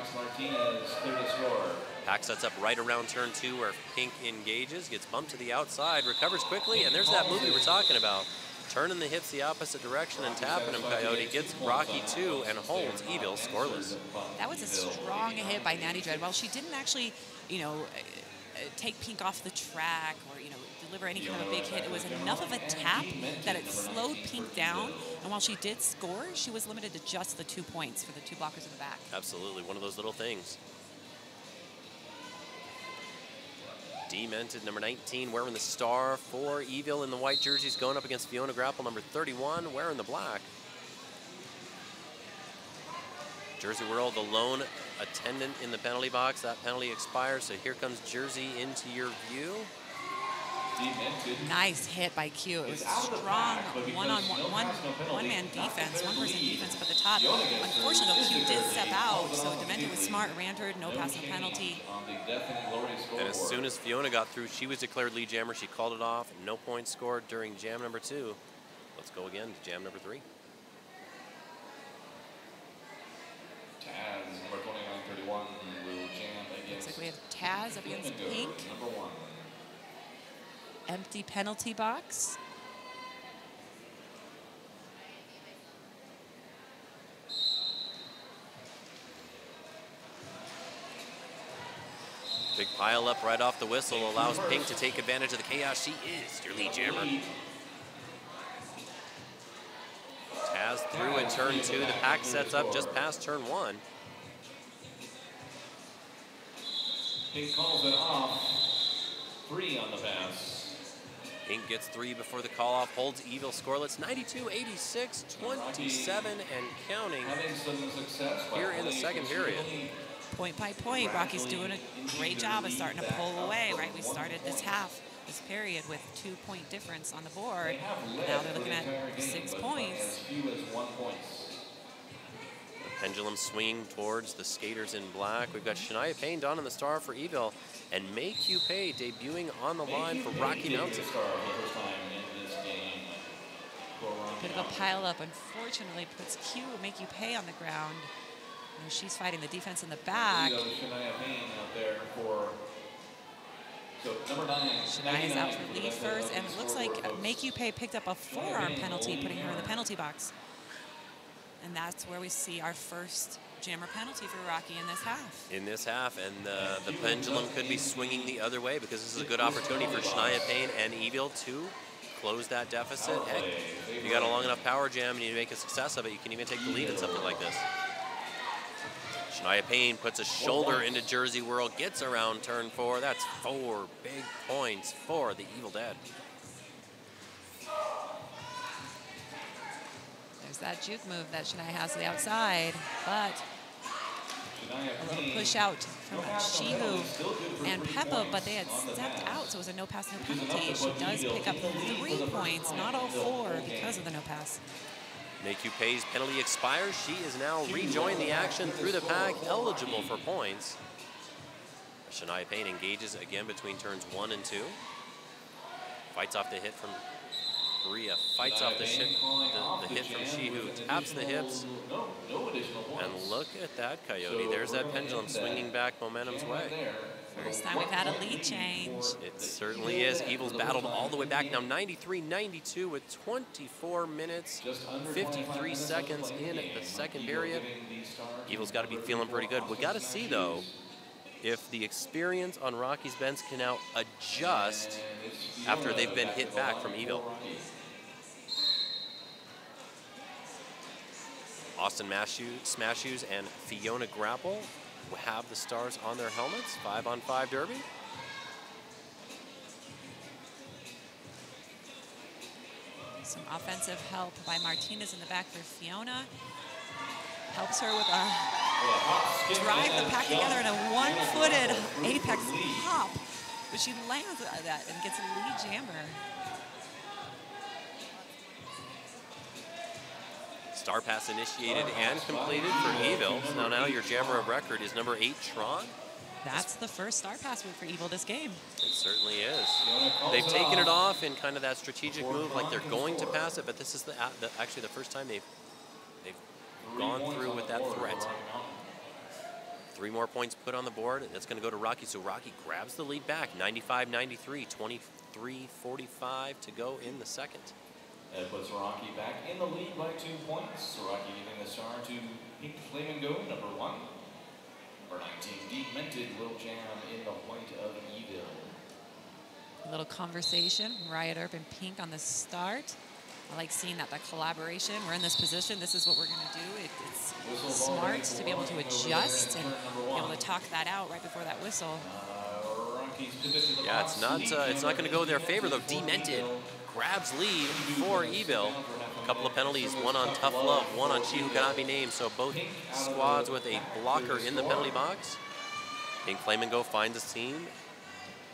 Pack sets up right around turn 2 where Pink engages, gets bumped to the outside, recovers quickly, and there's that move we were talking about. Turning the hips the opposite direction and tapping him, Coyote gets Rocky 2 and holds E-ville scoreless. That was a strong hit by Natty Dread. While she didn't actually, take Pink off the track or, deliver any kind of a big hit, it was enough of a tap that it slowed Pink down. And while she did score, she was limited to just the 2 points for the 2 blockers in the back. Absolutely, one of those little things. Demented, number 19, wearing the star for E-ville in the white jerseys, going up against Fiona Grapple, number 31, wearing the black. Jersey World, the lone attendant in the penalty box. That penalty expires, so here comes Jersey into your view. Nice hit by Q. It was a strong one-man defense, one-person defense up at the top. Unfortunately, though, Q did step out, so Demento was smart, ran her, no pass, no penalty. And as soon as Fiona got through, she was declared lead jammer. She called it off. No points scored during jam number 2. Let's go again to jam number 3. Taz, number 2931, will jam against. Looks like we have Taz up against Pink. Number 1. Empty penalty box. Big pile up right off the whistle allows Pink to take advantage of the chaos. She is your lead jammer. Taz through in turn 2. The pack sets up just past turn 1. Pink calls it off. 3 on the pass. Pink gets 3 before the call off, holds E-ville scoreless, 92-86, 27 and counting here in the second period. Point by point, Rocky's doing a great job of starting to pull away, right? We started this period with 2-point difference on the board. Now they're looking at 6 points. The pendulum swinging towards the skaters in black. We've got Shania Payne down in the star for E-ville, and Make You Pay debuting on the line for Rocky Mountain. Bit of a pile up, unfortunately, puts Q Make You Pay on the ground. You know, she's fighting the defense in the back. Shania's out for lead first, and it looks like Make You Pay picked up a forearm penalty, putting her in the penalty box. And that's where we see our first jammer penalty for Rocky in this half. In this half, and the pendulum could be swinging the other way because this is a good opportunity for Shania Payne and E-ville to close that deficit. Heck, if you got a long enough power jam and you make a success of it, you can even take the lead in something like this. Shania Payne puts a shoulder into Jersey Whirl, gets around turn 4. That's 4 big points for the Evil Dead. There's that juke move that Shania has to the outside, but a little push out from Shihu and Peppa, but they had stepped out, so it was a no pass, no penalty. She does pick up 3 points, not all 4 because of the no pass. Make You Pay's penalty expires. She is now rejoined the action through the pack, eligible for points. Shania Payne engages again between turns 1 and 2. Fights off the hit from Maria, fights off the hit from Shihu, taps the hips. And look at that, Coyote. There's that pendulum swinging back momentum's way. First time we've had a lead change. It certainly is. Evil's battled all the way back now, 93-92 with 24 minutes, 53 seconds in the second period. Evil's got to be feeling pretty good. We got to see, though, if the experience on Rocky's Bends can now adjust after they've been hit back from E-ville. Austin Smashoes and Fiona Grapple have the stars on their helmets. 5-on-5 derby. Some offensive help by Martinez in the back for Fiona. Helps her with a drive the pack together in a one-footed apex hop. But she lands that and gets a lead jammer. Star pass initiated and completed for E-ville. So now your jammer of record is number 8, Tron. That's the first star pass move for E-ville this game. It certainly is. They've taken it off in kind of that strategic move, like they're going to pass it, but this is actually the first time they've gone through with that threat. 3 more points put on the board. That's going to go to Rocky. So Rocky grabs the lead back. 95-93, 23-45 to go in the second. That puts Rocky back in the lead by 2 points. Rocky giving the star to Pink Flamingo, number 1. Number 19, Demented will jam in the white of E-ville. A little conversation, Riot Earp and Pink on the start. I like seeing that collaboration. We're in this position. This is what we're going to do. It's smart to be able to adjust and be able to talk that out right before that whistle. Yeah, it's not going to go their favor though. Demented grabs lead for E-ville. A couple of penalties, one on Tough Love, one on She Who Cannot Be Named. So both squads with a blocker in the penalty box. Pink Flamingo finds a team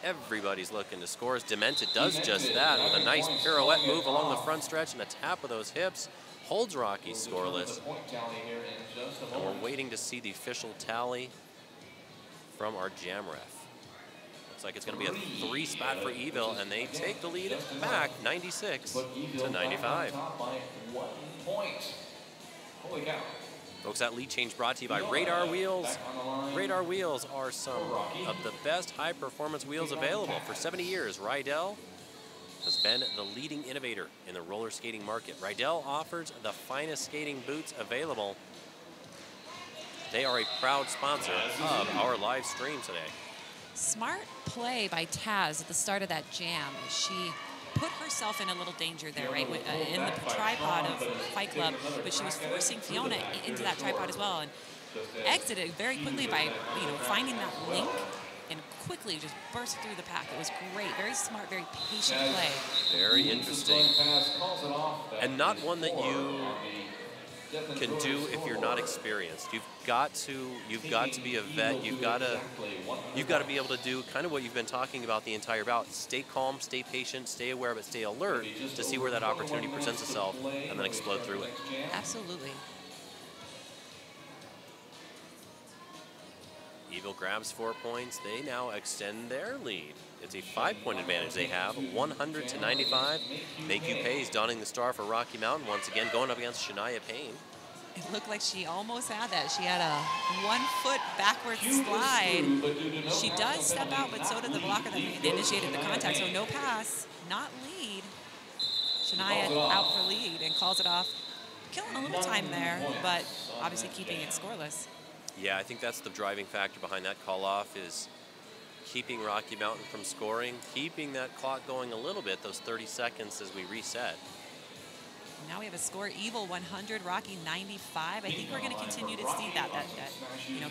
Everybody's looking to score as Demented does just that with a nice pirouette move along the front stretch and a tap of those hips. Holds Rocky scoreless. And we're waiting to see the official tally from our jam ref. Looks like it's going to be a 3-spot for E-ville, and they take the lead back 96 to 95. Holy cow. Folks, that lead change brought to you by Radar Wheels. Radar Wheels are some of the best high-performance wheels available. For 70 years, Rydell has been the leading innovator in the roller skating market. Rydell offers the finest skating boots available. They are a proud sponsor of our live stream today. Smart play by Taz at the start of that jam. She put herself in a little danger there, right, in the tripod of Fight Club, but she was forcing Fiona into that tripod as well, and exited very quickly by, finding that link and quickly just burst through the pack. It was great, very smart, very patient play. Very interesting, and not one that you can do if you're not experienced. You've got to be a vet. You've got to be able to do kind of what you've been talking about the entire bout. Stay calm, stay patient, stay aware, but stay alert to see where that opportunity presents itself and then explode through it. Absolutely. E-ville grabs 4 points. They now extend their lead. It's a 5-point advantage they have, 100 to 95. Make You Pay is donning the star for Rocky Mountain once again, going up against Shania Payne. It looked like she almost had that. She had a 1-foot backwards slide. She does step out, but so did the blocker that initiated the contact. So no pass, not lead. Shania out for lead and calls it off. Killing a little time there, but obviously keeping it scoreless. Yeah, I think that's the driving factor behind that call-off is keeping Rocky Mountain from scoring, keeping that clock going a little bit, those 30 seconds as we reset. Now we have a score, E-ville 100, Rocky 95. I think we're going to continue to see that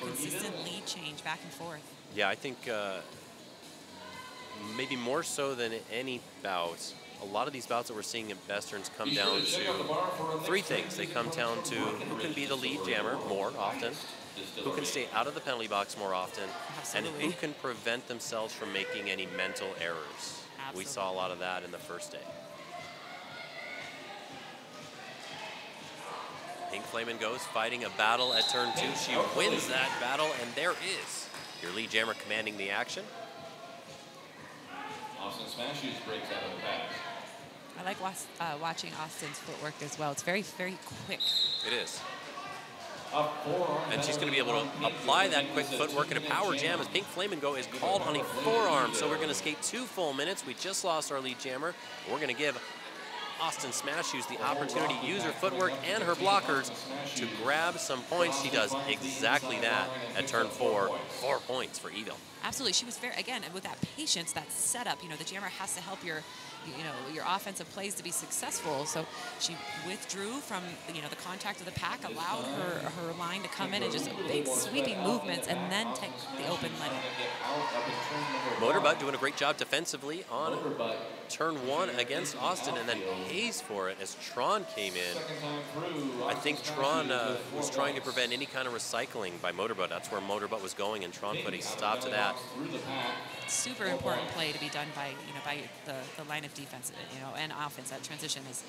consistent lead change back and forth. Yeah, I think maybe more so than any bout, a lot of these bouts that we're seeing at Besterns come down to 3 things. They come down to who can be the lead jammer more often, who can stay out of the penalty box more often, Absolutely. and who can prevent themselves from making any mental errors. Absolutely. We saw a lot of that in the first day. Pink Flamingos fighting a battle at turn 2. She wins that battle, and there is your lead jammer commanding the action. Austin Smashes breaks out of the pass. I like watching Austin's footwork as well. It's very, very quick. It is. And she's going to be able to apply that quick footwork in a power jam as Pink Flamingo is called on a forearm. So we're going to skate 2 full minutes. We just lost our lead jammer. We're going to give Austin Smashes the opportunity to use her footwork and her blockers to grab some points. She does exactly that at turn 4. 4 points for E-ville. Absolutely. She was very, again, with that patience, that setup, the jammer has to help your offensive plays to be successful. So she withdrew from, the contact of the pack, allowed her line to come in and just big sweeping movements and then take the open lane. Motorbutt doing a great job defensively on turn 1 against Austin and then pays for it as Tron came in. I think Tron was trying to prevent any kind of recycling by Motorbutt. That's where Motorbutt was going, and Tron put a stop to that. Super important play to be done by the line of defense, and offense. That transition is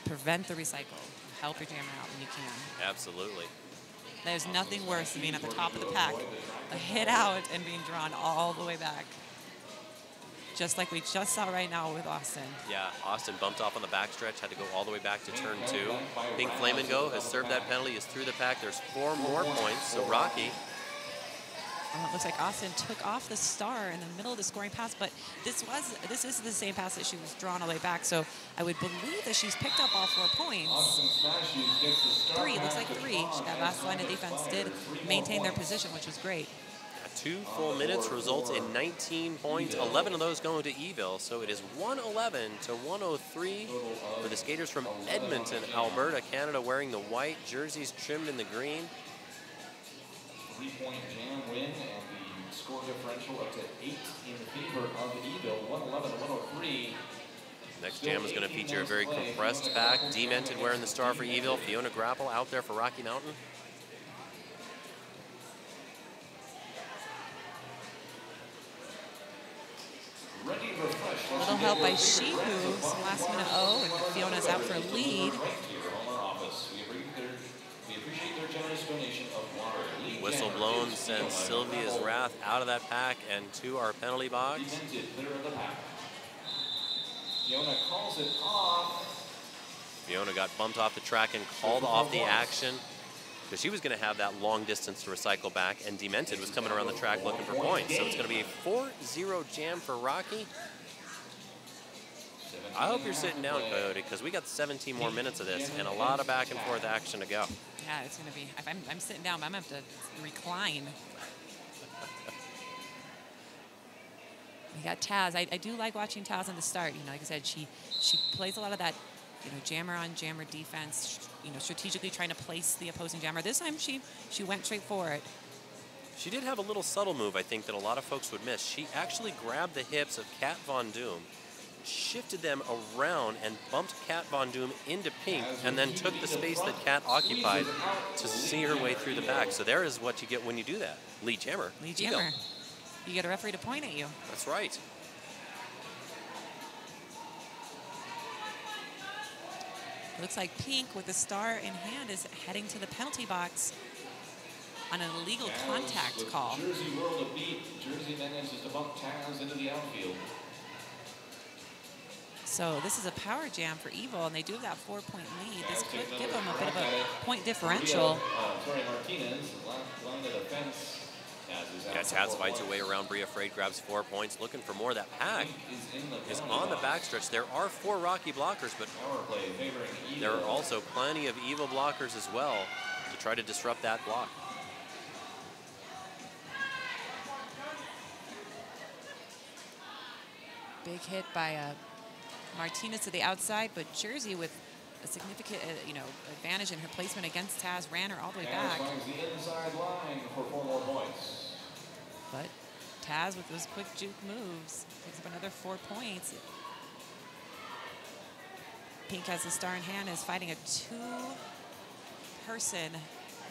prevent the recycle, help your jammer out when you can. Absolutely. There's nothing worse than being at the top of the pack, a hit out and being drawn all the way back. Just like we just saw right now with Austin. Yeah, Austin bumped off on the backstretch, had to go all the way back to turn 2. Pink Flamingo has served that penalty, is through the pack. There's 4 more points, so Rocky. It looks like Austin took off the star in the middle of the scoring pass, but this is the same pass that she was drawn all the way back, so I would believe that she's picked up all 4 points. 3, looks like 3. That last line of defense did maintain their position, which was great. 2 full minutes results in 19 points, 11 of those going to E-ville, so it is 111 to 103 for the skaters from Edmonton, Alberta, Canada, wearing the white jerseys trimmed in the green. 3-point jam win, and the score differential up to 8 in favor of E-ville, 111 to 103. Next jam is going to feature a very compressed pack. Demented wearing the star for E-ville. Fiona Grapple out there for Rocky Mountain. Ready, refreshed. A little help by She Who, some last minute O, and Fiona's out for a lead. We appreciate their generous donation of water. Whistle blown sends Sylvia's Wrath out of that pack and to our penalty box. Clear of the pack. Fiona calls it off. Fiona got bumped off the track and called off the action because she was going to have that long distance to recycle back, and Demented was coming around the track looking for points. So it's going to be a 4-0 jam for Rocky. I hope you're sitting down, Coyote, because we got 17 more minutes of this and a lot of back and forth action to go. Yeah, it's going to be. I'm sitting down, but I'm going to have to recline. We got Taz. I do like watching Taz on the start. You know, like I said, she plays a lot of that, you know, jammer on jammer defense. You know, strategically trying to place the opposing jammer. This time she went straight for it. She did have a little subtle move, I think, that a lot of folks would miss. She actually grabbed the hips of Kat Von Doom, shifted them around, and bumped Kat Von Doom into pink, and then took the space that Kat occupied to see her way through the back. So there is what you get when you do that. Lead jammer. Lead jammer. You get a referee to point at you. That's right. Looks like Pink, with the star in hand, is heading to the penalty box on an illegal contact call. Jersey World of Beat. Jersey manages to bump Taz into the outfield. So this is a power jam for E-ville, and they do have that 4-point lead. This could give them a bit of a point differential. Martinez, line of defense. Yeah, Taz fights her way around. Bria Frade grabs 4 points, looking for more. That pack is on the backstretch. There are 4 Rocky blockers, but there are also plenty of E-ville blockers as well to try to disrupt that block. Big hit by Martinez to the outside, but Jersey with a significant advantage in her placement against Taz, ran her all the way back. The inside line for 4 more points. But Taz, with those quick juke moves, picks up another 4 points. Pink has the star in hand, is fighting a 2-person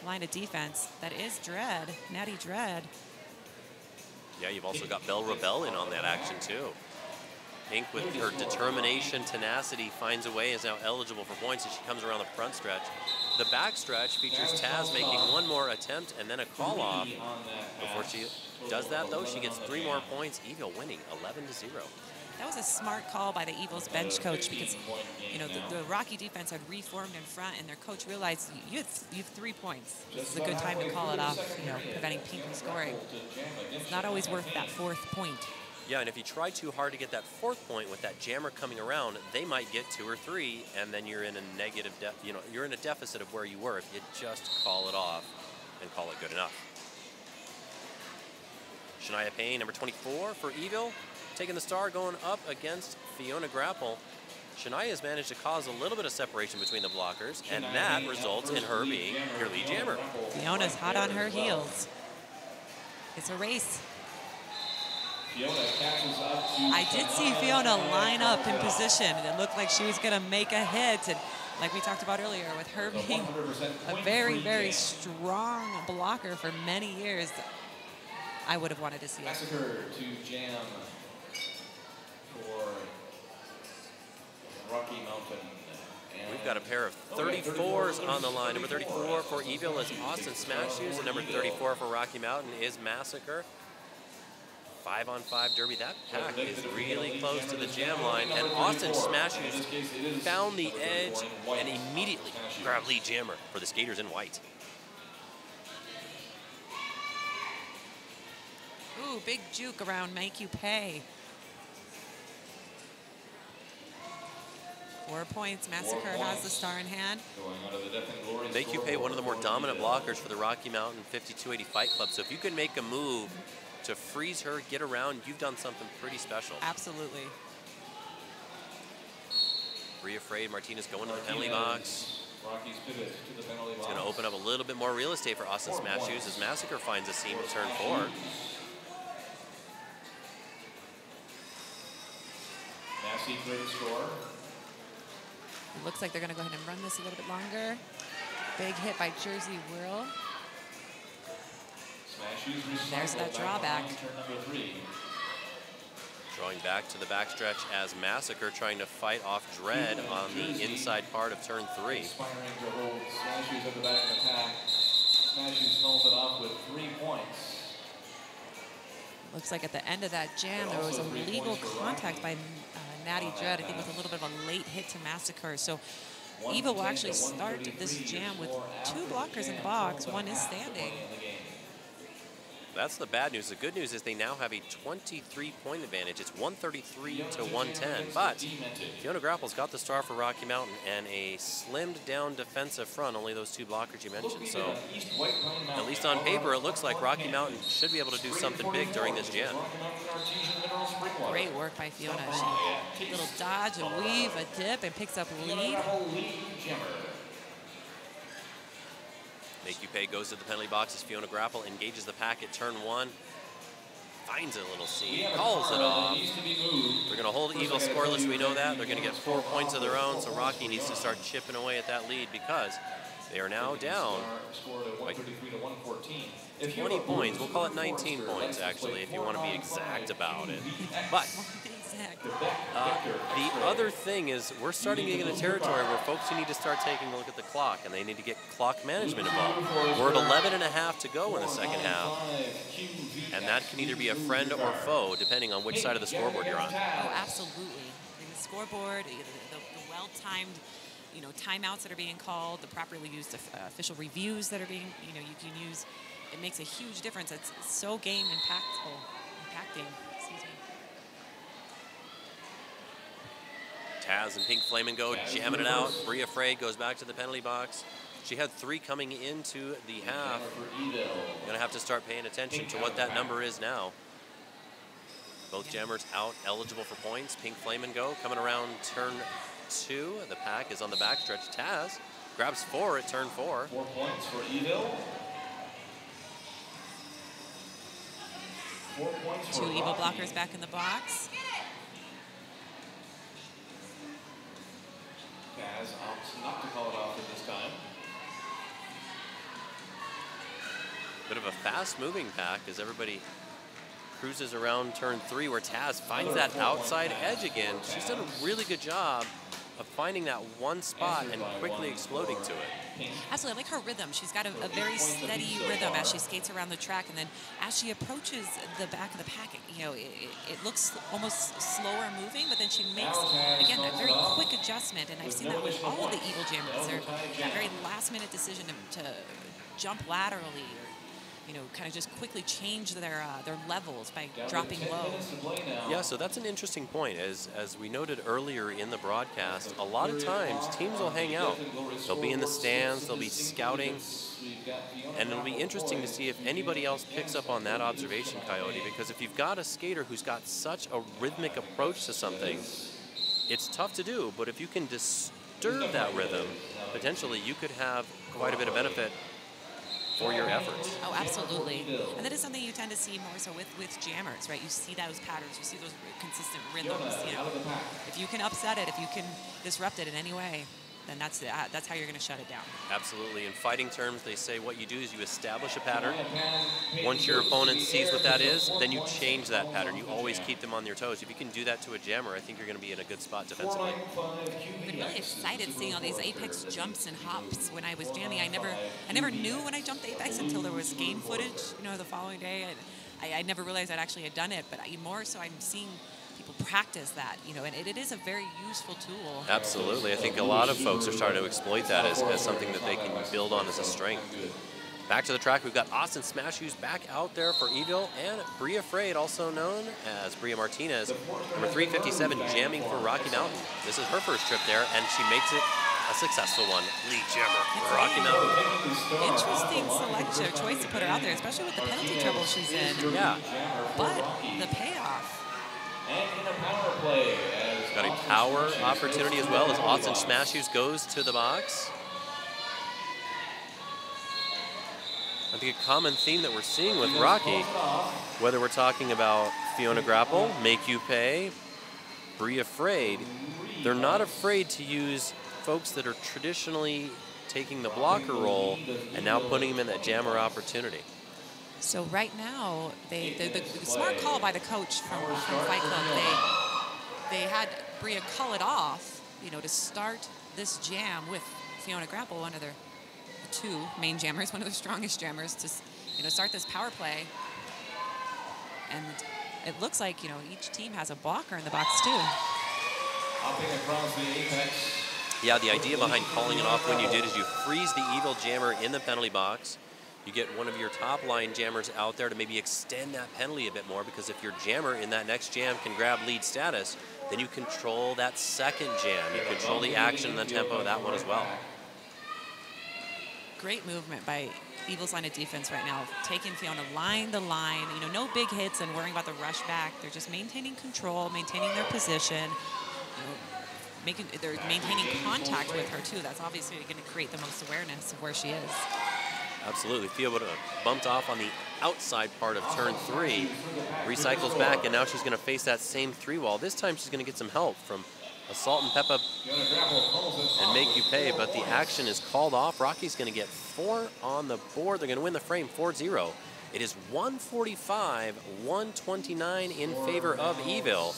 line of defense. That is Dread, Natty Dread. Yeah, you've also got Belle Rebel in on that action too. Pink, with her determination, tenacity, finds a way, is now eligible for points as she comes around the front stretch. The back stretch features Taz making 1 more attempt and then a call off. Before she does that, though, she gets 3 more points. E-ville winning 11-0. That was a smart call by the E-ville's bench coach, because the Rocky defense had reformed in front, and their coach realized you have 3 points. This is a good time to call it off, preventing Pink from scoring. It's not always worth that 4th point. Yeah, and if you try too hard to get that 4th point with that jammer coming around, they might get 2 or 3, and then you're in a negative, you're in a deficit of where you were if you just call it off and call it good enough. Shania Payne, number 24 for E-ville, taking the star, going up against Fiona Grapple. Shania has managed to cause a little bit of separation between the blockers, and that results in her being your lead jammer. Fiona's hot on her heels. It's a race. I did see Fiona line up in position, and it looked like she was going to make a hit. And like we talked about earlier, with her being a very, very strong blocker for many years, I would have wanted to see it. Massacre to jam for Rocky Mountain. We've got a pair of 34s on the line. Number 34 for E-ville is Austin Smash Shoes, and number 34 for Rocky Mountain is Massacre. 5-on-5 derby. That pack is really close to the jam line, and Austin Smash Shoes found the edge and immediately grabbed lead jammer for the skaters in white. Ooh, big juke around Make You Pay. 4 points. Massacre has the star in hand. Make You Pay, one of the more dominant blockers for the Rocky Mountain 5280 Fight Club. So if you can make a move to freeze her, get around, you've done something pretty special. Absolutely. Bria Frade, Martinez going to the penalty box. It's going to open up a little bit more real estate for Austin Smash Shoes as Massacre finds a seam in turn 4. Massey clear to score. It looks like they're going to go ahead and run this a little bit longer. Big hit by Jersey Whirl. There's that drawback. Drawing back to the backstretch as Massacre trying to fight off Dread on the inside part of turn 3. Aspiring to hold Smashes at the back of the pack. Smashes calls it off with 3 points. Looks like at the end of that jam, there was a legal contact by Natty Dread, I think with a little bit of a late hit to Massacre. So E-ville will actually start this jam with 2 blockers in box. One is standing. That's the bad news. The good news is they now have a 23-point advantage. It's 133 to 110. But Fiona Grapple's got the star for Rocky Mountain and a slimmed-down defensive front, only those 2 blockers you mentioned. So at least on paper, it looks like Rocky Mountain should be able to do something big during this jam. Great work by Fiona. She little dodge, a weave, a dip, and picks up lead. Make You Pay goes to the penalty box as Fiona Grapple engages the pack at turn 1. Finds a little seam, calls it off. They're going to hold E-ville scoreless, we know that. They're going to get 4 points of their own, so Rocky needs to start chipping away at that lead because they are now down by 20 points. We'll call it 19 points, actually, if you want to be exact about it. But the other thing is we're starting to get in a territory where folks need to start taking a look at the clock, and they need to get clock management involved. We're at 11 and a half to go in the second half, and that can either be a friend or foe, depending on which side of the scoreboard you're on. Oh, absolutely. In the scoreboard, the well-timed, timeouts that are being called, the properly used official reviews that are being, you can use. It makes a huge difference. It's so impacting. Excuse me. Taz and Pink Flamingo jamming it out. Bria Frey goes back to the penalty box. She had 3 coming into the half. Gonna have to start paying attention to what that number is now. Both jammers out, eligible for points. Pink Flamingo coming around turn 2. The pack is on the backstretch. Taz grabs 4 at turn 4. 4 points for E-ville. 4 points for 2 E-ville blockers back in the box. Taz opts not to call it off at this time. Bit of a fast-moving pack as everybody cruises around turn 3 where Taz finds that outside edge again. She's done a really good job of finding that one spot and quickly exploding to it. Absolutely, I like her rhythm. She's got a very steady rhythm as she skates around the track, and then as she approaches the back of the pack, it looks almost slower moving, but then she makes, again, that very quick adjustment, and I've seen that with all of the E-ville jammers. That very last-minute decision to jump laterally, or kind of just quickly change their levels by dropping low. Yeah, so that's an interesting point. As we noted earlier in the broadcast, a lot of times teams will hang out. They'll be in the stands, they'll be scouting, and it'll be interesting to see if anybody else picks up on that observation, Coyote, because if you've got a skater who's got such a rhythmic approach to something, it's tough to do, but if you can disturb that rhythm, potentially you could have quite a bit of benefit for your efforts. Oh, absolutely. And that is something you tend to see more so with jammers, right? You see those patterns, you see those consistent rhythms, If you can upset it, if you can disrupt it in any way, then that's how you're going to shut it down. Absolutely. In fighting terms, they say what you do is you establish a pattern. Once your opponent sees what that is, then you change that pattern. You always keep them on their toes. If you can do that to a jammer, I think you're going to be in a good spot defensively. I've been really excited seeing all these apex jumps and hops. When I was jamming, I never knew when I jumped apex until there was game footage, the following day. I never realized I'd actually had done it, but more so I'm seeing people practice that, and it is a very useful tool. Absolutely. I think a lot of folks are starting to exploit that as something that they can build on as a strength. Back to the track, we've got Austin Smashoes back out there for E-ville, and Bria Frey, also known as Bria Martinez, number 357, jamming for Rocky Mountain. This is her first trip there, and she makes it a successful one. Lead jammer for Rocky Mountain. Interesting selection, choice to put her out there, especially with the penalty trouble she's in. Yeah. But the payoff. And in a power play. Got a power opportunity as well as Austin Smashoes goes to the box. I think a common theme that we're seeing with Rocky, whether we're talking about Fiona Grapple, Make You Pay, Bria Frey, they're not afraid to use folks that are traditionally taking the blocker role and now putting them in that jammer opportunity. So right now, the smart call by the coach from Fight Club, they had Bria call it off, you know, to start this jam with Fiona Grapple, one of their two main jammers, one of the strongest jammers, to, you know, start this power play. And it looks like, you know, each team has a blocker in the box too. Hopping across the apex. Yeah, the idea behind calling it off when you did is you freeze the E-ville jammer in the penalty box. You get one of your top line jammers out there to maybe extend that penalty a bit more, because if your jammer in that next jam can grab lead status, then you control that second jam. You control the action and the tempo of that one as well. Great movement by E-ville's line of defense right now, taking Fiona line to line. You know, no big hits and worrying about the rush back. They're just maintaining control, maintaining their position. You know, they're maintaining contact with her too. That's obviously going to create the most awareness of where she is. Absolutely. Fiona bumped off on the outside part of turn 3, recycles back, and now she's going to face that same 3-wall. This time she's going to get some help from Assault and Peppa and Make You Pay, but the action is called off. Rocky's going to get 4 on the board. They're going to win the frame 4-0. It is 145-129 in favor of E-ville.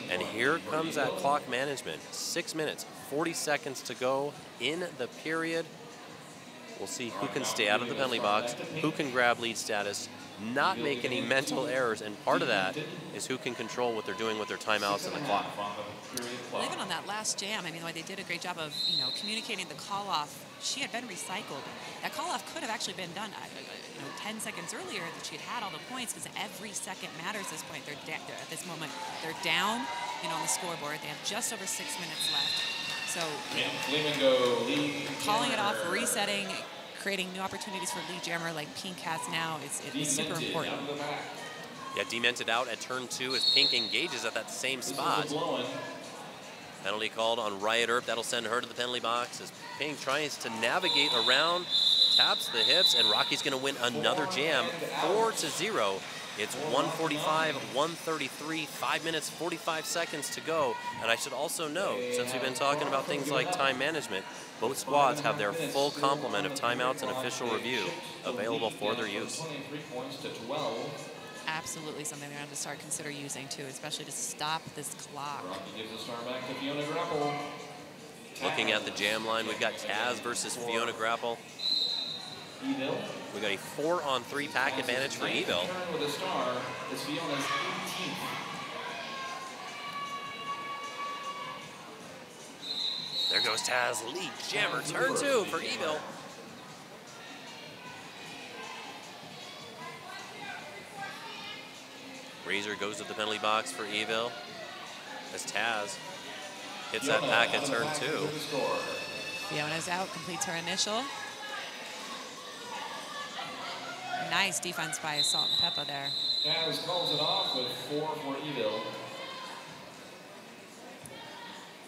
And here comes that clock management. 6 minutes, 40 seconds to go in the period. We'll see who can stay out of the penalty box, who can grab lead status, not make any mental errors, and part of that is who can control what they're doing with their timeouts and the clock. Well, even on that last jam, I mean, they did a great job of, you know, communicating the call-off. She had been recycled. That call-off could have actually been done, you know, 10 seconds earlier, that she had all the points, because every second matters at this point. They're at this moment, they're down, you know, on the scoreboard. They have just over 6 minutes left. So, calling it off, resetting, creating new opportunities for lead jammer like Pink has now is super important. Yeah, Demented out at turn 2 as Pink engages at that same spot. Penalty called on Riot Earp. That'll send her to the penalty box as Pink tries to navigate around, taps the hips, and Rocky's going to win another jam, 4-0. It's 145-133, 5 minutes, 45 seconds to go. And I should also note, since we've been talking about things like time management, both squads have their full complement of timeouts and official review available for their use. Absolutely something they're going to start consider using too, especially to stop this clock. Looking at the jam line, we've got Taz versus Fiona Grapple. We got a 4-on-3 pack advantage for E-ville. There goes Taz, lead jammer, turn 2 for E-ville. Razor goes to the penalty box for E-ville as Taz hits that pack at turn 2. Fiona's out, completes her initial. Nice defense by Assault and Peppa there. Taz calls it off with 4 for E-ville.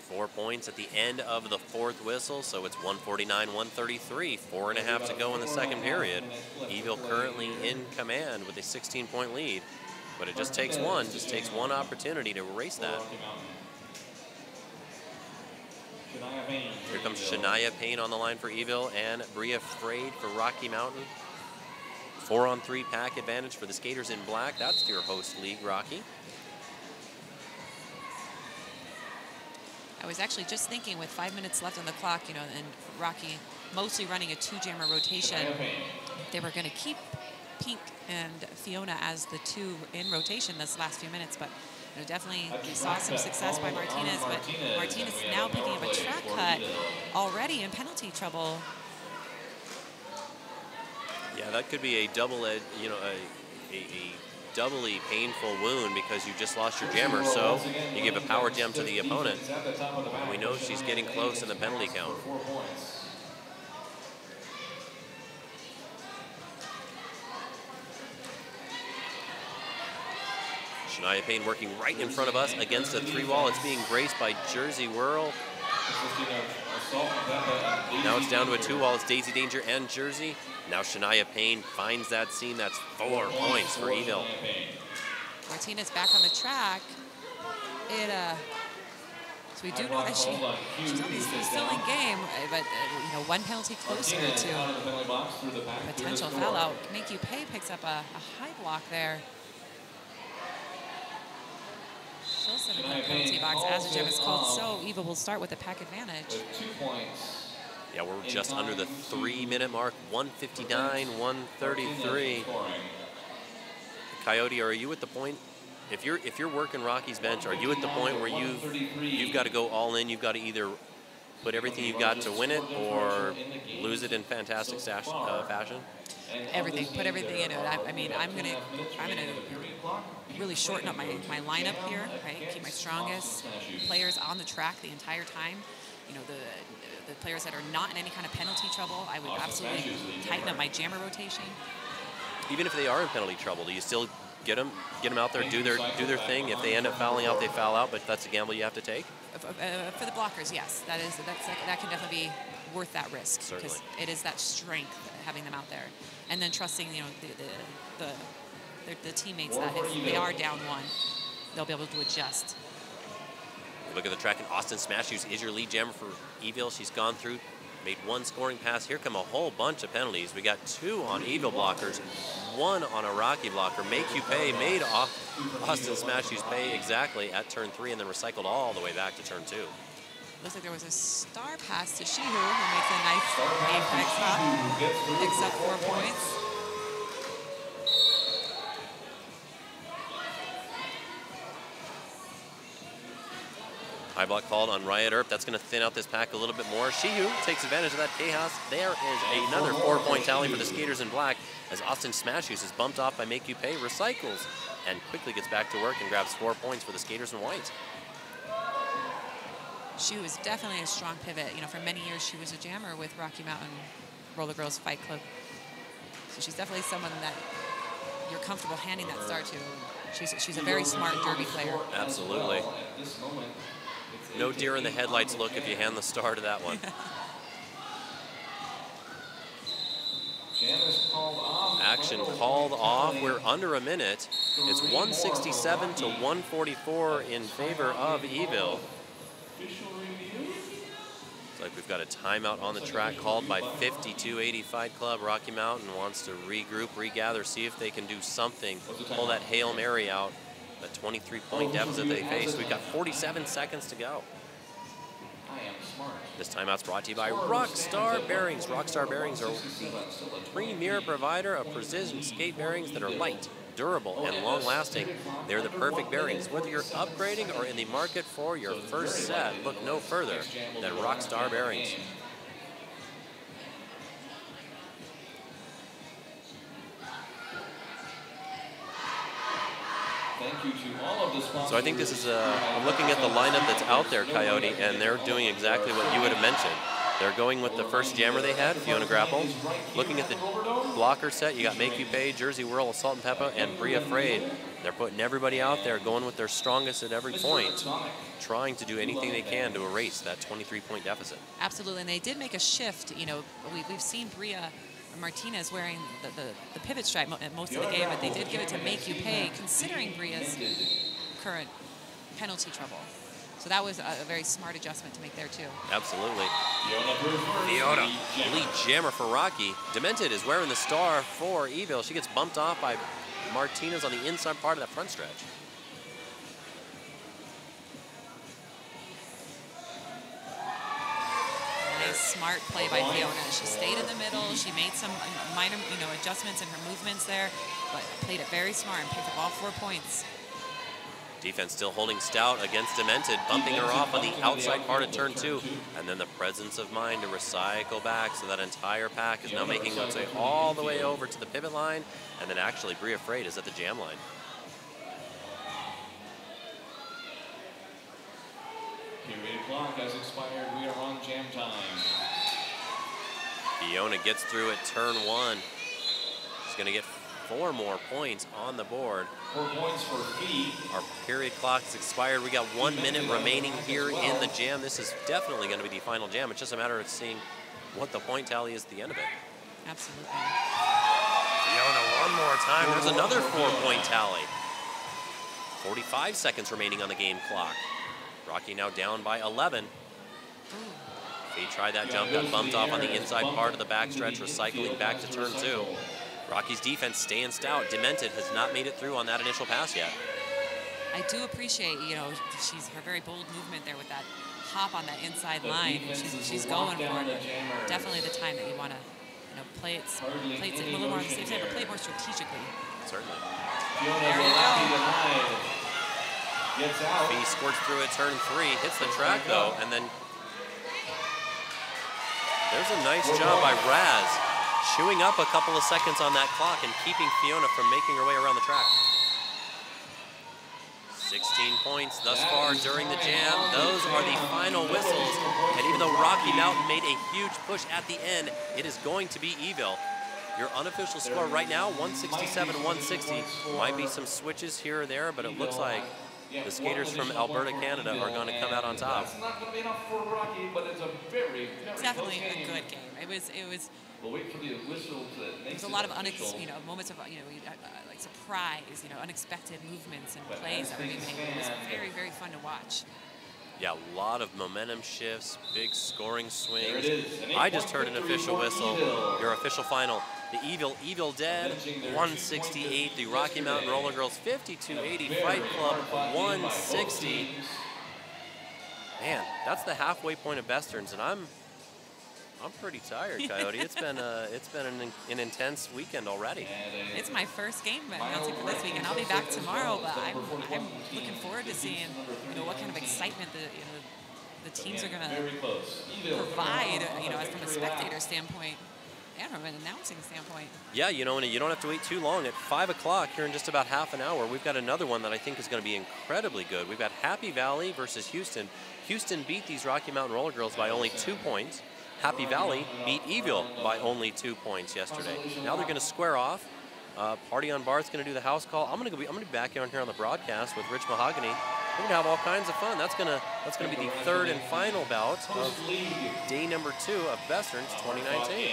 4 points at the end of the 4th whistle, so it's 149-133. 4.5 to go in the second period. E-ville currently in command with a 16-point lead, but it just takes one opportunity to erase that. Here comes Shania Payne on the line for E-ville and Bria Frade for Rocky Mountain. 4-on-3 pack advantage for the skaters in black. That's your host league, Rocky. I was actually just thinking, with 5 minutes left on the clock, you know, and Rocky mostly running a 2-jammer rotation, they were going to keep Pink and Fiona as the 2 in rotation this last few minutes, but you know, definitely we saw some success by Martinez, but Martinez now picking up a track cut already in penalty trouble. Yeah, that could be a double-edged, you know, a doubly painful wound, because you just lost your jammer, so you give a power jam to the opponent. And we know she's getting close in the penalty count. Shania Payne working right in front of us against a 3-wall. It's being braced by Jersey Whirl. Now it's down to a 2-wall. It's Daisy Danger and Jersey. Now Shania Payne finds that seam. That's 4 points for E-ville. Martinez back on the track. It's So we do know that she's obviously still in game, but you know, one penalty closer to potential foul out. Make You Pay picks up a high block there. She'll sit in the penalty box as the gem is called. So E-ville will start with a pack advantage. 2 points. Yeah, we're just under the 3-minute mark. 159, 133. Coyote, are you at the point? If you're working Rocky's bench, are you at the point where you've got to go all in? You've got to either put everything you've got to win it or lose it in fantastic fashion? Everything. Put everything into it. I mean, I'm gonna really shorten up my lineup here. Right, keep my strongest players on the track the entire time. You know, the players that are not in any kind of penalty trouble, I would absolutely tighten up my jammer rotation. Even if they are in penalty trouble, do you still get them out there, do their thing? If they end up fouling out, they foul out, but that's a gamble you have to take? For the blockers, yes. That can definitely be worth that risk. Certainly. Because it is that strength having them out there. And then trusting, you know, the teammates that if they are down one, they'll be able to adjust. Look at the track, and Austin Smashoes is your lead jammer for E-ville. She's gone through, made one scoring pass. Here come a whole bunch of penalties. We got 2 on E-ville blockers, 1 on a Rocky blocker. Make You Pay made Austin Smashoes pay exactly at turn 3 and then recycled all the way back to turn 2. Looks like there was a star pass to Shihu, who makes a nice apex hop, picks up 4 points. High block called on Riot Earp. That's going to thin out this pack a little bit more. Shihu takes advantage of that chaos. There is another 4-point tally for the skaters in black as Austin Smashoes is bumped off by Make You Pay, recycles, and quickly gets back to work and grabs 4 points for the skaters in white. She was definitely a strong pivot. You know, for many years she was a jammer with Rocky Mountain Rollergirls Fight Club. So she's definitely someone that you're comfortable handing that star to. She's a very smart derby player. Absolutely. No deer in the headlights look if you hand the star to that one. Action called off. We're under a minute. It's 167 to 144 in favor of E-ville. Looks like we've got a timeout on the track called by 5280 Fight Club. Rocky Mountain wants to regroup, regather, see if they can do something, pull that Hail Mary out. The 23-point deficit they face. We've got 47 seconds to go. This timeout's brought to you by Rockstar Bearings. Rockstar Bearings are the premier provider of precision skate bearings that are light, durable, and long-lasting. They're the perfect bearings. Whether you're upgrading or in the market for your first set, look no further than Rockstar Bearings. So I think this is, I'm looking at the lineup that's out there, Coyote, and they're doing exactly what you would have mentioned. They're going with the first jammer they had, Fiona Grapple. Looking at the blocker set, you got Make You Pay, Jersey Whirl, Assault and Peppa, and Bria Frade. They're putting everybody out there, going with their strongest at every point, trying to do anything they can to erase that 23-point deficit. Absolutely, and they did make a shift. You know, we've seen Bria Martinez wearing the pivot stripe most of the game, but they did give it to Make You Pay, considering Bria's current penalty trouble. So that was a very smart adjustment to make there, too. Absolutely. Fiona, lead jammer for Rocky. Demented is wearing the star for E-ville. She gets bumped off by Martinez on the inside part of that front stretch. Nice, smart play by Fiona. She stayed in the middle. She made some minor, adjustments in her movements there, but played it very smart and picked up all 4 points. Defense still holding stout against Demented, bumping her off on the outside part of turn 2. And then the presence of mind to recycle back, so that entire pack is now making its way all the way over to the pivot line. And then actually Bria Frade is at the jam line. Period clock has expired. We are on jam time. Fiona gets through at turn 1. She's going to get 4 more points on the board. 4 points for Fee. Our period clock has expired. We got 1 minute remaining here in the jam. This is definitely going to be the final jam. It's just a matter of seeing what the point tally is at the end of it. Absolutely. Fiona, one more time. There's another 4-point tally. 45 seconds remaining on the game clock. Rocky now down by 11. He tried that jump, got bumped off on the inside part of the backstretch, recycling back to turn 2. Rocky's defense staying stout. Demented has not made it through on that initial pass yet. I do appreciate, she's her very bold movement there with that hop on that inside line. She's going for it. Definitely the time that you want to, play it a little more on the safe side, but play it more strategically. Certainly. There you go. Fee squirts through it, turn 3, hits the track though, and then there's a nice job by Raz, chewing up a couple of seconds on that clock and keeping Fiona from making her way around the track. 16 points thus far during the jam. Those are the final whistles. And even though Rocky Mountain made a huge push at the end, it is going to be E-ville. Your unofficial score right now, 167-160. Might be some switches here or there, but it looks like the skaters from Alberta, Canada are going to come out on top. That's not going to be enough for Rocky, but it's a very, It's definitely a good game. It was. We'll wait for the whistle to make There's a lot of moments of like surprise, unexpected movements and plays that were being made. It was very, very fun to watch. Yeah, a lot of momentum shifts, big scoring swings. I just heard an official whistle. Your official final. The E-ville dead, 168. The Rocky Mountain Rollergirls, 52-80. Fight Club, 160. Man, that's the halfway point of Besterns, and I'm pretty tired, Coyote. It's been an intense weekend already. It's my first game announcing for this weekend. I'll be back tomorrow, but I'm looking forward to seeing what kind of excitement the teams are going to provide, from a spectator standpoint and from an announcing standpoint. Yeah, and you don't have to wait too long. At 5 o'clock here in just about half an hour, we've got another one that I think is going to be incredibly good. We've got Happy Valley versus Houston. Houston beat these Rocky Mountain Rollergirls by only 2 points. Happy Valley beat E-ville by only 2 points yesterday. Now they're going to square off. Party on Bart's going to do the house call. I'm going to be back on here on the broadcast with Rich Mahogany. We're going to have all kinds of fun. That's going to be the third and final bout of day number 2 of Besterns 2019.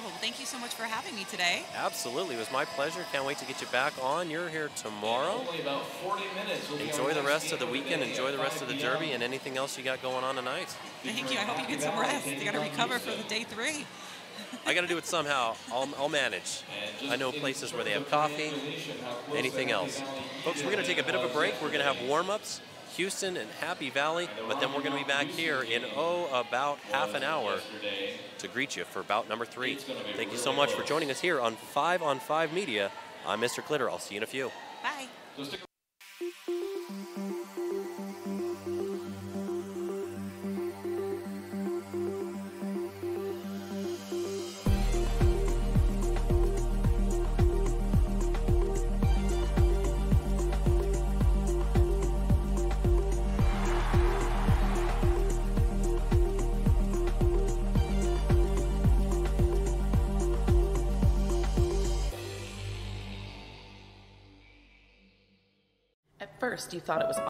Well, thank you so much for having me today. Absolutely, it was my pleasure. Can't wait to get you back on. You're here tomorrow. Only about 40 minutes. Enjoy the rest of the weekend. Enjoy the rest of the Derby and anything else you got going on tonight. Thank you. I hope you get some rest. You got to recover for the day 3. I got to do it somehow. I'll manage. I know places where they have coffee, anything else. Folks, we're going to take a bit of a break. We're going to have warm-ups, Houston and Happy Valley, but then we're going to be back here in, about half an hour to greet you for bout number 3. Thank you so much for joining us here on 5 on 5 Media. I'm Mr. Clitter. I'll see you in a few. Bye. At first, you thought it was